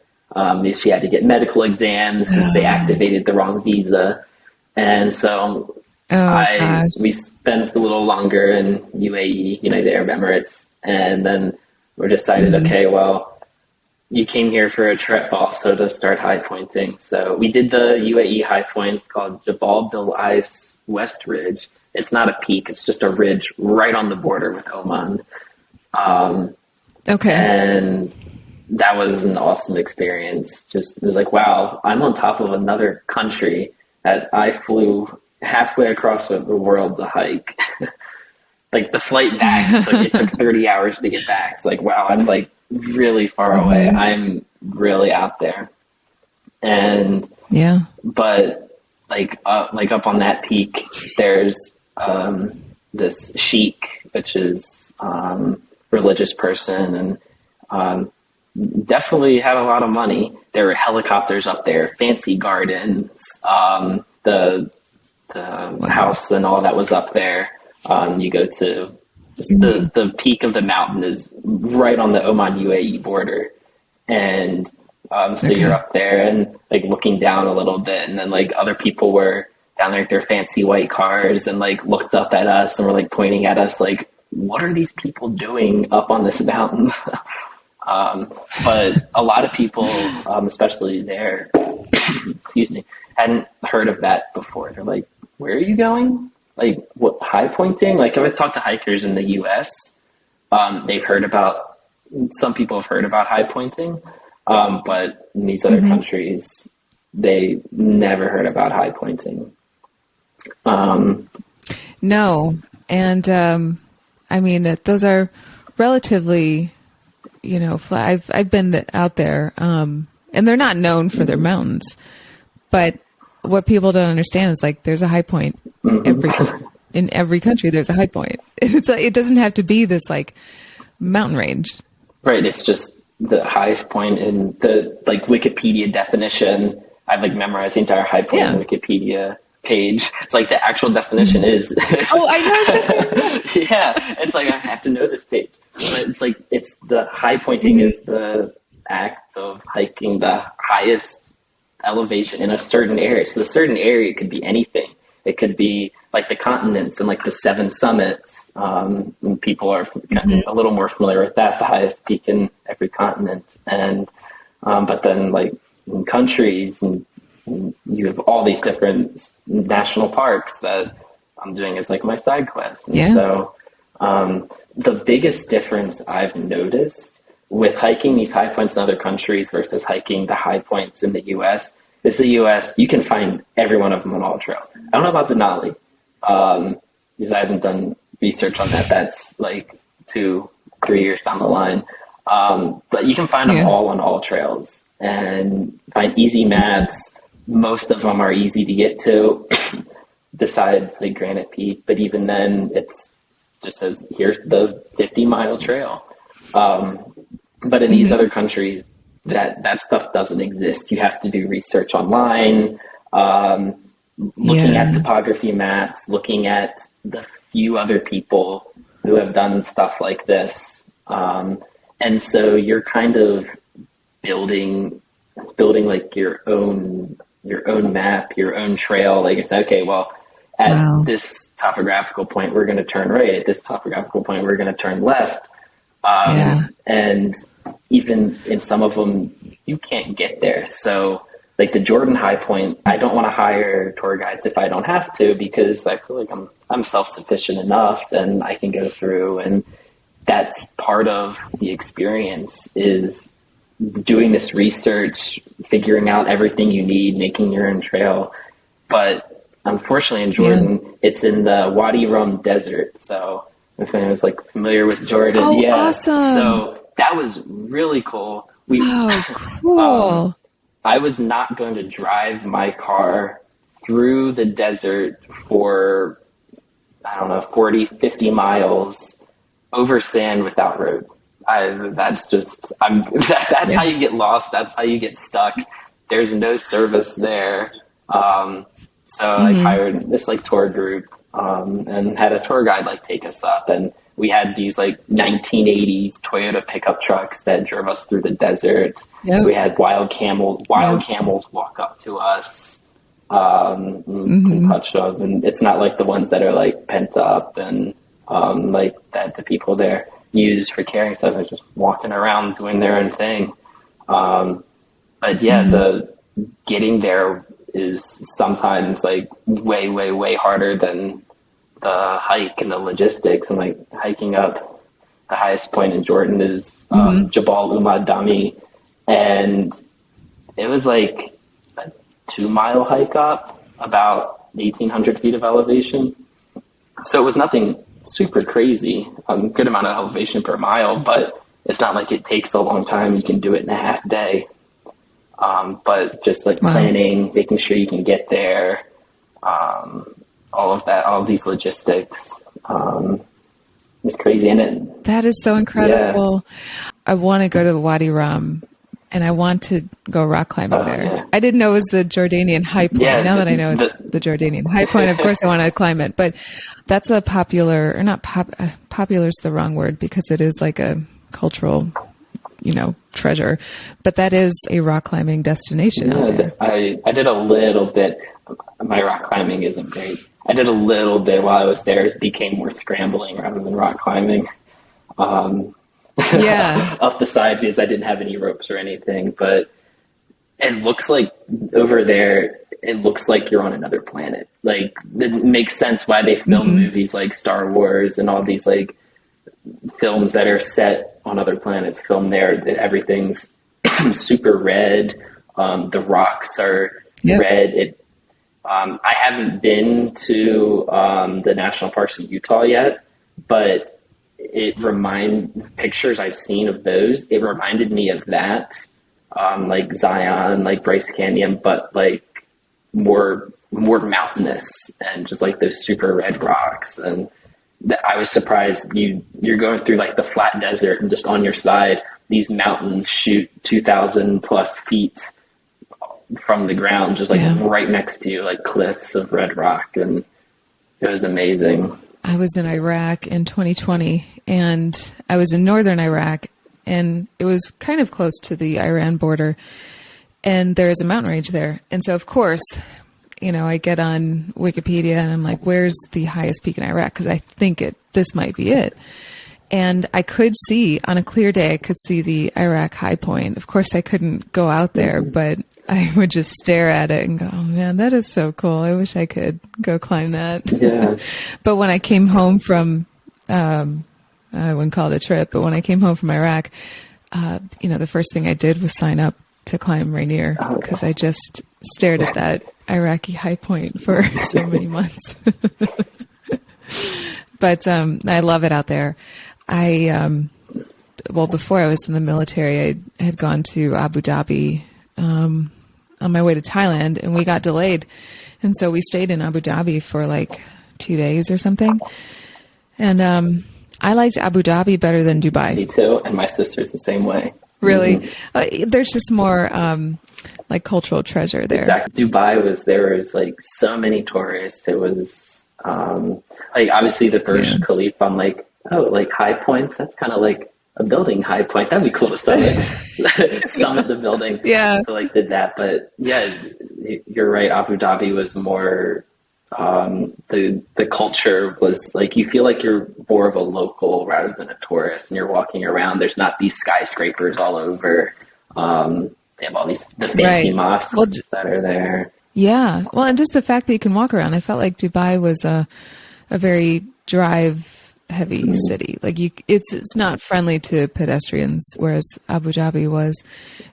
She had to get medical exams since they activated the wrong visa. And so we spent a little longer in UAE, United Arab Emirates. And then we decided, okay, well, you came here for a trip also to start high pointing. So we did the UAE high points called Jabal Bil Ais West Ridge. It's not a peak. It's just a ridge right on the border with Oman. Okay. And that was an awesome experience. Just, it was like, wow, I'm on top of another country that I flew halfway across the world to hike. Like the flight back, it took 30 hours to get back. It's like, wow, I'm like really far away. I'm really out there. And yeah, but like up on that peak, there's this sheik, which is religious person, and definitely had a lot of money. There were helicopters up there, fancy gardens, the house and all that was up there. You go to just the peak of the mountain is right on the Oman UAE border. And so you're up there and like looking down a little bit, and then like other people were down there with their fancy white cars and like looked up at us and were like pointing at us like, what are these people doing up on this mountain? But a lot of people, especially there, excuse me, hadn't heard of that before. They're like, where are you going? Like, what, high pointing? Like, if I talk to hikers in the U.S., some people have heard about high pointing, but in these other countries, they never heard about high pointing. No. And, I mean, those are relatively, I've been out there, and they're not known for their mountains, but what people don't understand is like, there's a high point in every country. There's a high point. It's like, it doesn't have to be this like mountain range. Right. It's just the highest point in the like Wikipedia definition. I've like memorized the entire high point Wikipedia page. It's like the actual definition is. Oh, I know. Yeah. It's like, I have to know this page. But it's like, it's the high pointing is the act of hiking the highest elevation in a certain area. So the certain area could be anything. It could be like the continents and like the 7 summits. People are a little more familiar with that, the highest peak in every continent. And but then like in countries, and you have all these different national parks that I'm doing as like my side quest. And so the biggest difference I've noticed with hiking these high points in other countries versus hiking the high points in the U.S. is the U.S. You can find every one of them on all trails. I don't know about Denali, because I haven't done research on that. That's like 2-3 years down the line. But you can find them all on all trails and find easy maps. Most of them are easy to get to, besides like Granite Peak. But even then, it's just says, here's the 50-mile trail. But in these other countries, that stuff doesn't exist. You have to do research online, looking at topography maps, looking at the few other people who have done stuff like this. And so you're kind of building like your own your own map, your own trail. Like it's okay, well, at Wow. this topographical point, we're going to turn right. At this topographical point, we're going to turn left. Yeah. And even in some of them, you can't get there. So like the Jordan High Point, I don't want to hire tour guides if I don't have to, because I feel like I'm self-sufficient enough and I can go through. And that's part of the experience, is doing this research, figuring out everything you need, making your own trail. But unfortunately in Jordan, it's in the Wadi Rum desert. So if anyone's like familiar with Jordan, Oh, yeah. awesome. So that was really cool. Oh, cool. I was not going to drive my car through the desert for, I don't know, 40, 50 miles over sand without roads. That's how you get lost. That's how you get stuck. There's no service there. So I hired this like tour group, and had a tour guide like take us up, and we had these like 1980s Toyota pickup trucks that drove us through the desert. Yep. We had wild camels walk up to us, and touch them. And it's not like the ones that are like pent up and like that the people there use for carrying stuff. They're just walking around doing their own thing. But yeah, the getting there is sometimes like way, way, way harder than the hike and the logistics. And like hiking up, the highest point in Jordan is Jabal Umad Dami, and it was like a 2-mile hike up, about 1,800 feet of elevation. So it was nothing super crazy, good amount of elevation per mile, but it's not like it takes a long time. You can do it in a half day. But just like planning, making sure you can get there, all of that, all of these logistics, is crazy. And that is so incredible. Yeah. I want to go to the Wadi Rum, and I want to go rock climbing there. Yeah. I didn't know it was the Jordanian High Point. Yeah, now that I know it's the Jordanian High Point, of course I want to climb it. But that's a popular, or not popular is the wrong word, because it is like a cultural, treasure. But that is a rock climbing destination out there. I did a little bit. My rock climbing isn't great. I did a little bit while I was there. It became more scrambling rather than rock climbing. Yeah. Up the side, because I didn't have any ropes or anything. But it looks like over there, it looks like you're on another planet. Like, it makes sense why they film movies like Star Wars and all these like films that are set on other planets filmed there. Everything's super red. The rocks are red. I haven't been to the national parks in Utah yet, but pictures I've seen of those, it reminded me of that, like Zion, like Bryce Canyon, but like more mountainous and just like those super red rocks. And I was surprised you're going through like the flat desert, and just on your side, these mountains shoot 2,000 plus feet from the ground, just like right next to you, like cliffs of red rock. And it was amazing. I was in Iraq in 2020, and I was in northern Iraq, and it was kind of close to the Iran border, and there's a mountain range there. And so, of course, I get on Wikipedia and I'm like, where's the highest peak in Iraq? Because I think this might be it. And I could see, on a clear day, I could see the Iraq High Point. Of course, I couldn't go out there, but I would just stare at it and go, oh man, that is so cool. I wish I could go climb that. Yeah. But when I came home from, I wouldn't call it a trip, but when I came home from Iraq, the first thing I did was sign up to climb Rainier, because I just stared at that Iraqi high point for so many months. But I love it out there. Before I was in the military, I had gone to Abu Dhabi on my way to Thailand, and we got delayed. And so we stayed in Abu Dhabi for like 2 days or something. And I liked Abu Dhabi better than Dubai. Me too, and my sister's the same way. Really? There's just more like cultural treasure there. Exactly. There was like so many tourists. It was like obviously the Burj Khalifa. I'm like, like High Points. That's kind of like a building high point. That'd be cool to summit the building. Yeah. So like did that. But yeah, you're right. Abu Dhabi was more, the culture was like, you feel like you're more of a local rather than a tourist, and you're walking around. There's not these skyscrapers all over. They have all the fancy mosques that are there. Yeah. Well, and just the fact that you can walk around, I felt like Dubai was a very drive heavy city. Like it's not friendly to pedestrians, whereas Abu Dhabi was.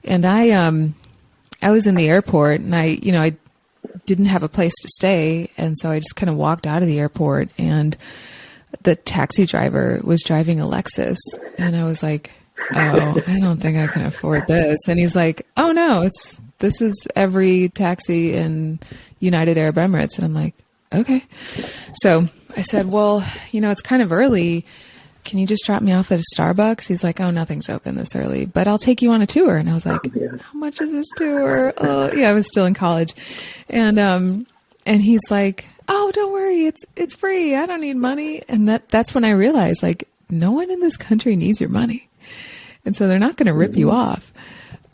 And I was in the airport, and I didn't have a place to stay, and so I just kind of walked out of the airport, and the taxi driver was driving a Lexus, and I was like, oh, I don't think I can afford this. And he's like, oh no, this is every taxi in United Arab Emirates. And I'm like, okay. So I said, well, it's kind of early. Can you just drop me off at a Starbucks? He's like, oh, nothing's open this early, but I'll take you on a tour. And I was like, how much is this tour? I was still in college. And he's like, oh, don't worry. It's free. I don't need money. And that's when I realized, like, no one in this country needs your money. And so they're not going to rip you off.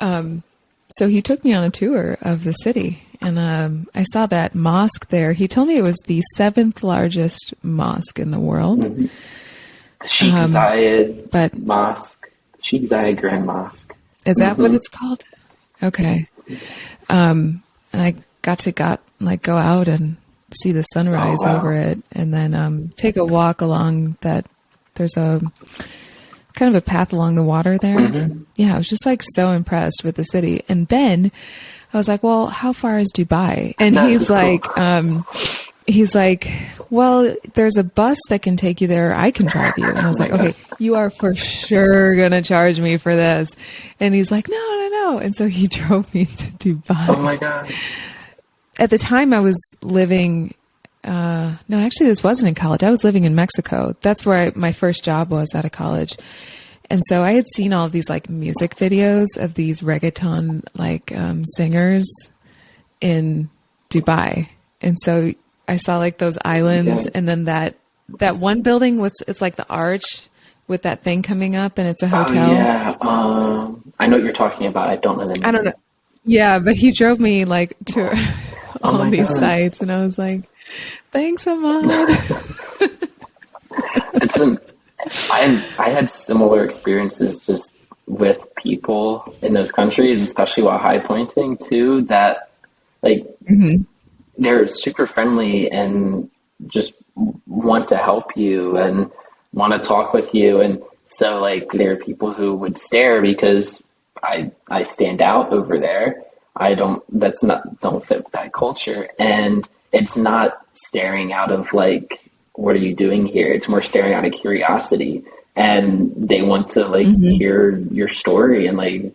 So he took me on a tour of the city, and I saw that mosque there. He told me it was the 7th largest mosque in the world. Mm-hmm. The Sheikh Zayed Mosque. Sheikh Zayed Grand Mosque. Is that what it's called? Okay. And I got to go out and see the sunrise over it, and then take a walk along that. There's a kind of a path along the water there. Mm-hmm. Yeah, I was just like so impressed with the city. And then I was like, well, how far is Dubai? And he's like, well, there's a bus that can take you there. I can drive you. And I was like, okay, you are for sure going to charge me for this. And he's like, no. And so he drove me to Dubai. Oh my God. At the time I was living, no, actually this wasn't in college. I was living in Mexico. That's where my first job was out of college. And so I had seen all of these like music videos of these reggaeton like singers in Dubai. And so I saw like those islands, and then that one building it's like the arch with that thing coming up, and it's a hotel. Yeah. I know what you're talking about. I don't know the name. I don't know. Yeah, but he drove me like to all these sites, and I was like, thanks, Ahmad. I had similar experiences just with people in those countries, especially while high pointing too, that like they're super friendly and just want to help you and want to talk with you. And so like there are people who would stare because I stand out over there. Don't fit that culture. And it's not staring out of like, what are you doing here? It's more staring out of curiosity, and they want to like hear your story and like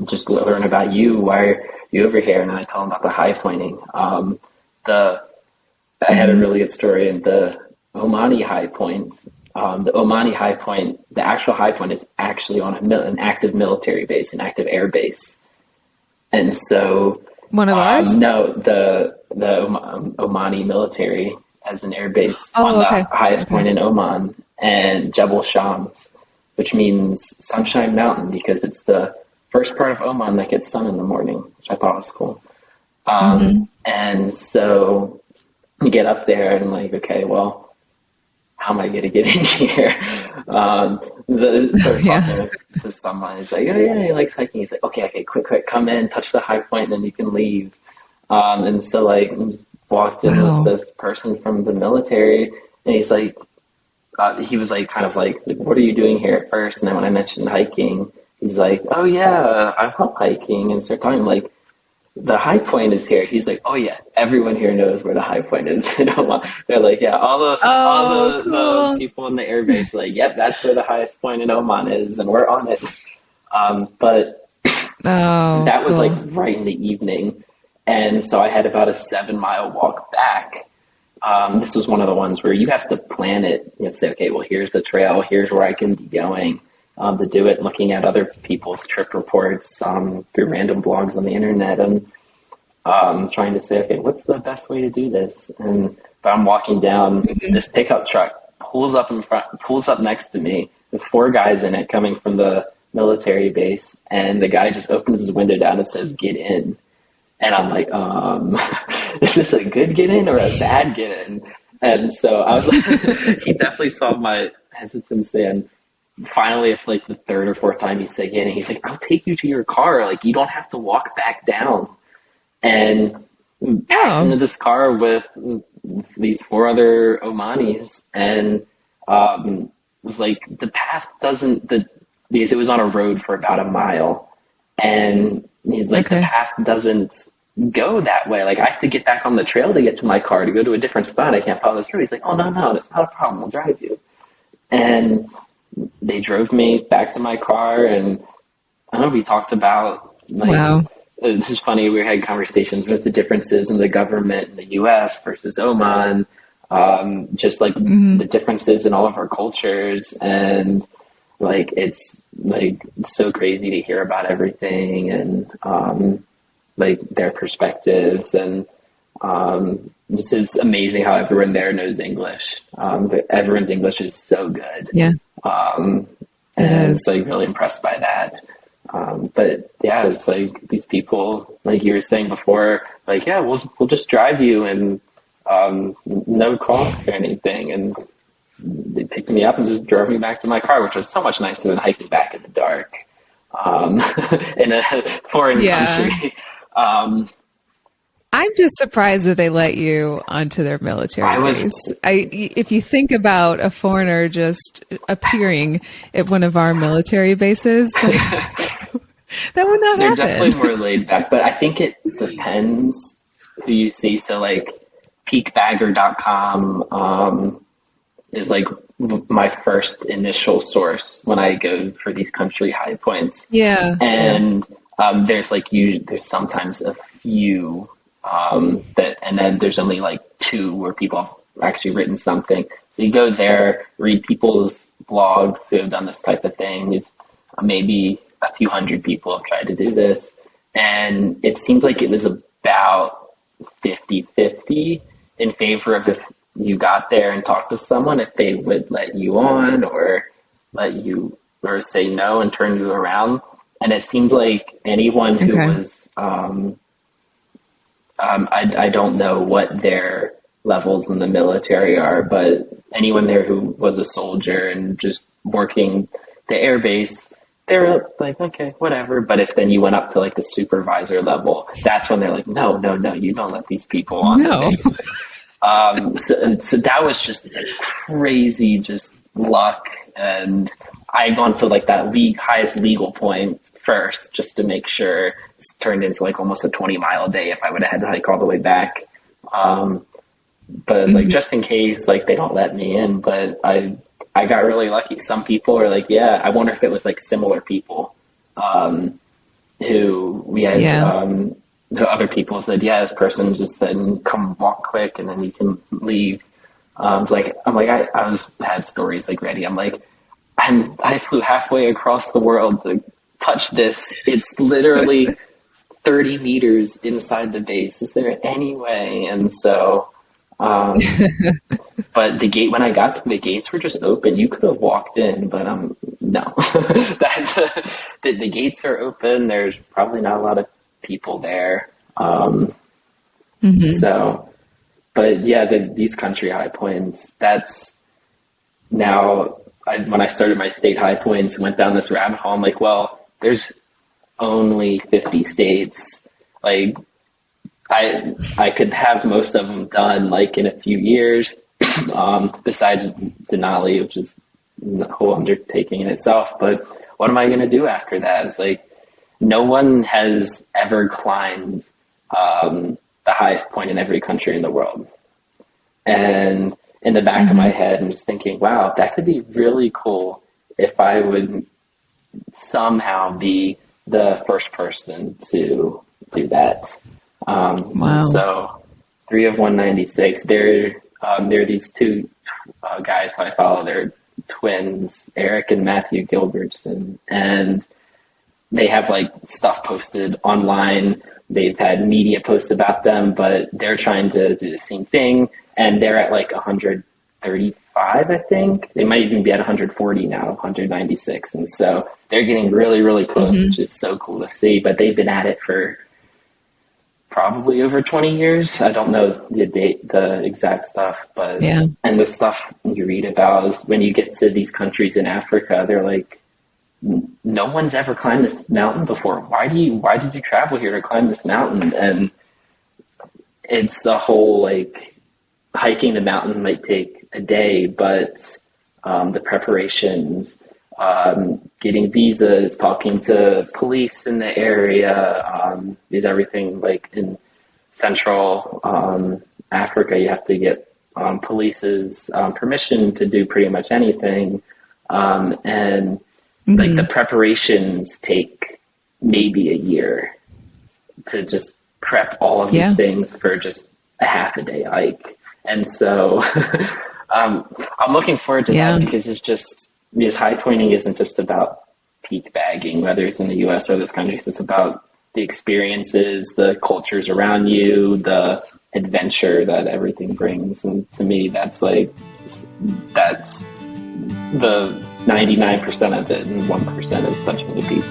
just learn about you. Why are you over here? And I tell them about the high pointing. I had a really good story in the Omani high point. The Omani high point, the actual high point is actually on an active military base, an active air base. And so one of ours? No, the Omani military as an air base on the highest point in Oman, and Jebel Shams, which means Sunshine Mountain, because it's the first part of Oman that gets sun in the morning, which I thought was cool. And so you get up there and like, okay, well, how am I going to get in here? So talking to someone, it's like, oh yeah, he likes hiking. He's like, okay, quick, come in, touch the high point, and then you can leave. And so like, just walked in with this person from the military, and he's like, he was like, kind of like, what are you doing here at first? And then when I mentioned hiking, he's like, oh yeah, I love hiking. And started talking like, the high point is here. He's like, oh yeah, everyone here knows where the high point is. They're like, yeah, all the people in the air base are like, yep, that's where the highest point in Oman is, and we're on it. But that was like right in the evening. And so I had about a 7-mile walk back. This was one of the ones where you have to plan it. You have to say, okay, well, here's the trail. Here's where I can be going to do it, looking at other people's trip reports through random blogs on the internet, and trying to say, okay, what's the best way to do this? And but I'm walking down, this pickup truck pulls up next to me. with 4 guys in it coming from the military base, and the guy just opens his window down and says, "Get in." And I'm like, is this a good get in or a bad get in? And so I was like, he definitely saw my hesitancy. And finally, if like the third or fourth time he said get in, he's like, "I'll take you to your car. Like, you don't have to walk back down." And packed into this car with these 4 other Omanis. And it was like the path because it was on a road for about a mile. And he's like, the path doesn't go that way. Like, I have to get back on the trail to get to my car to go to a different spot. I can't follow this road. He's like, "Oh, no, that's not a problem. We'll drive you." And they drove me back to my car. And I don't know, we talked about, like, it was funny. We had conversations about the differences in the government in the U.S. versus Oman, just like the differences in all of our cultures. And like, it's like so crazy to hear about everything and like their perspectives. And it's amazing how everyone there knows English. Everyone's English is so good. Yeah. And it's like really impressed by that. But yeah, it's like these people, like you were saying before, like, yeah, we'll just drive you and no cost or anything. And they picked me up and just drove me back to my car, which was so much nicer than hiking back in the dark in a foreign country. I'm just surprised that they let you onto their military base. If you think about a foreigner just appearing at one of our military bases, that would not happen. They're definitely more laid back, but I think it depends who you see. So like peakbagger.com is like my first initial source when I go for these country high points. Yeah. And there's sometimes a few and then there's only like 2 where people have actually written something. So you go there, read people's blogs who have done this type of thing. Maybe a few hundred people have tried to do this. And it seems like it was about 50-50 in favor of if you got there and talked to someone, if they would let you on or say no and turn you around. And it seems like anyone who was, I don't know what their levels in the military are, but anyone there who was a soldier and just working the air base, they're like, okay, whatever. But if then you went up to like the supervisor level, that's when they're like, no, you don't let these people on. No. So that was just crazy, just luck. And I had gone to like that highest legal point first, just to make sure. It's turned into like almost a 20-mile day if I would have had to hike all the way back. But like, just in case, like they don't let me in, but I got really lucky. Some people are like, yeah, I wonder if it was like similar people, who we had, the other people said, yeah, this person just said, come walk quick and then you can leave. I had stories like ready. I'm like, I flew halfway across the world to touch this. It's literally 30 meters inside the base. Is there any way? And so, but when I got to the gates were just open. You could have walked in, but no. The gates are open. There's probably not a lot of people there. So, but yeah, these country high points, that's now, when I started my state high points, went down this rabbit hole, I'm like, well, there's only 50 states. Like, I could have most of them done like in a few years, besides Denali, which is a whole undertaking in itself. But what am I going to do after that? It's like, no one has ever climbed the highest point in every country in the world. And in the back of my head, I'm just thinking, wow, that could be really cool if I would somehow be the first person to do that. Wow. So 3 of 196, there are these 2 guys who I follow. They're twins, Eric and Matthew Gilbertson, and they have like stuff posted online. They've had media posts about them, but they're trying to do the same thing. And they're at like 130 I think. They might even be at 140 now, 196. And so they're getting really, really close, which is so cool to see. But they've been at it for probably over 20 years. I don't know the date, the exact stuff, but Yeah. and the stuff you read about is when you get to these countries in Africa, they're like, no one's ever climbed this mountain before. Why did you travel here to climb this mountain? And it's the whole, like, hiking the mountain might take a day, but the preparations, getting visas, talking to police in the area, is everything. Like in Central Africa, you have to get police's permission to do pretty much anything, and like the preparations take maybe a year to just prep all of these things for just a half a day hike. And so I'm looking forward to that, because because high pointing isn't just about peak bagging, whether it's in the US or those countries. It's about the experiences, the cultures around you, the adventure that everything brings. And to me, that's the 99% of it, and 1% is touching the peak.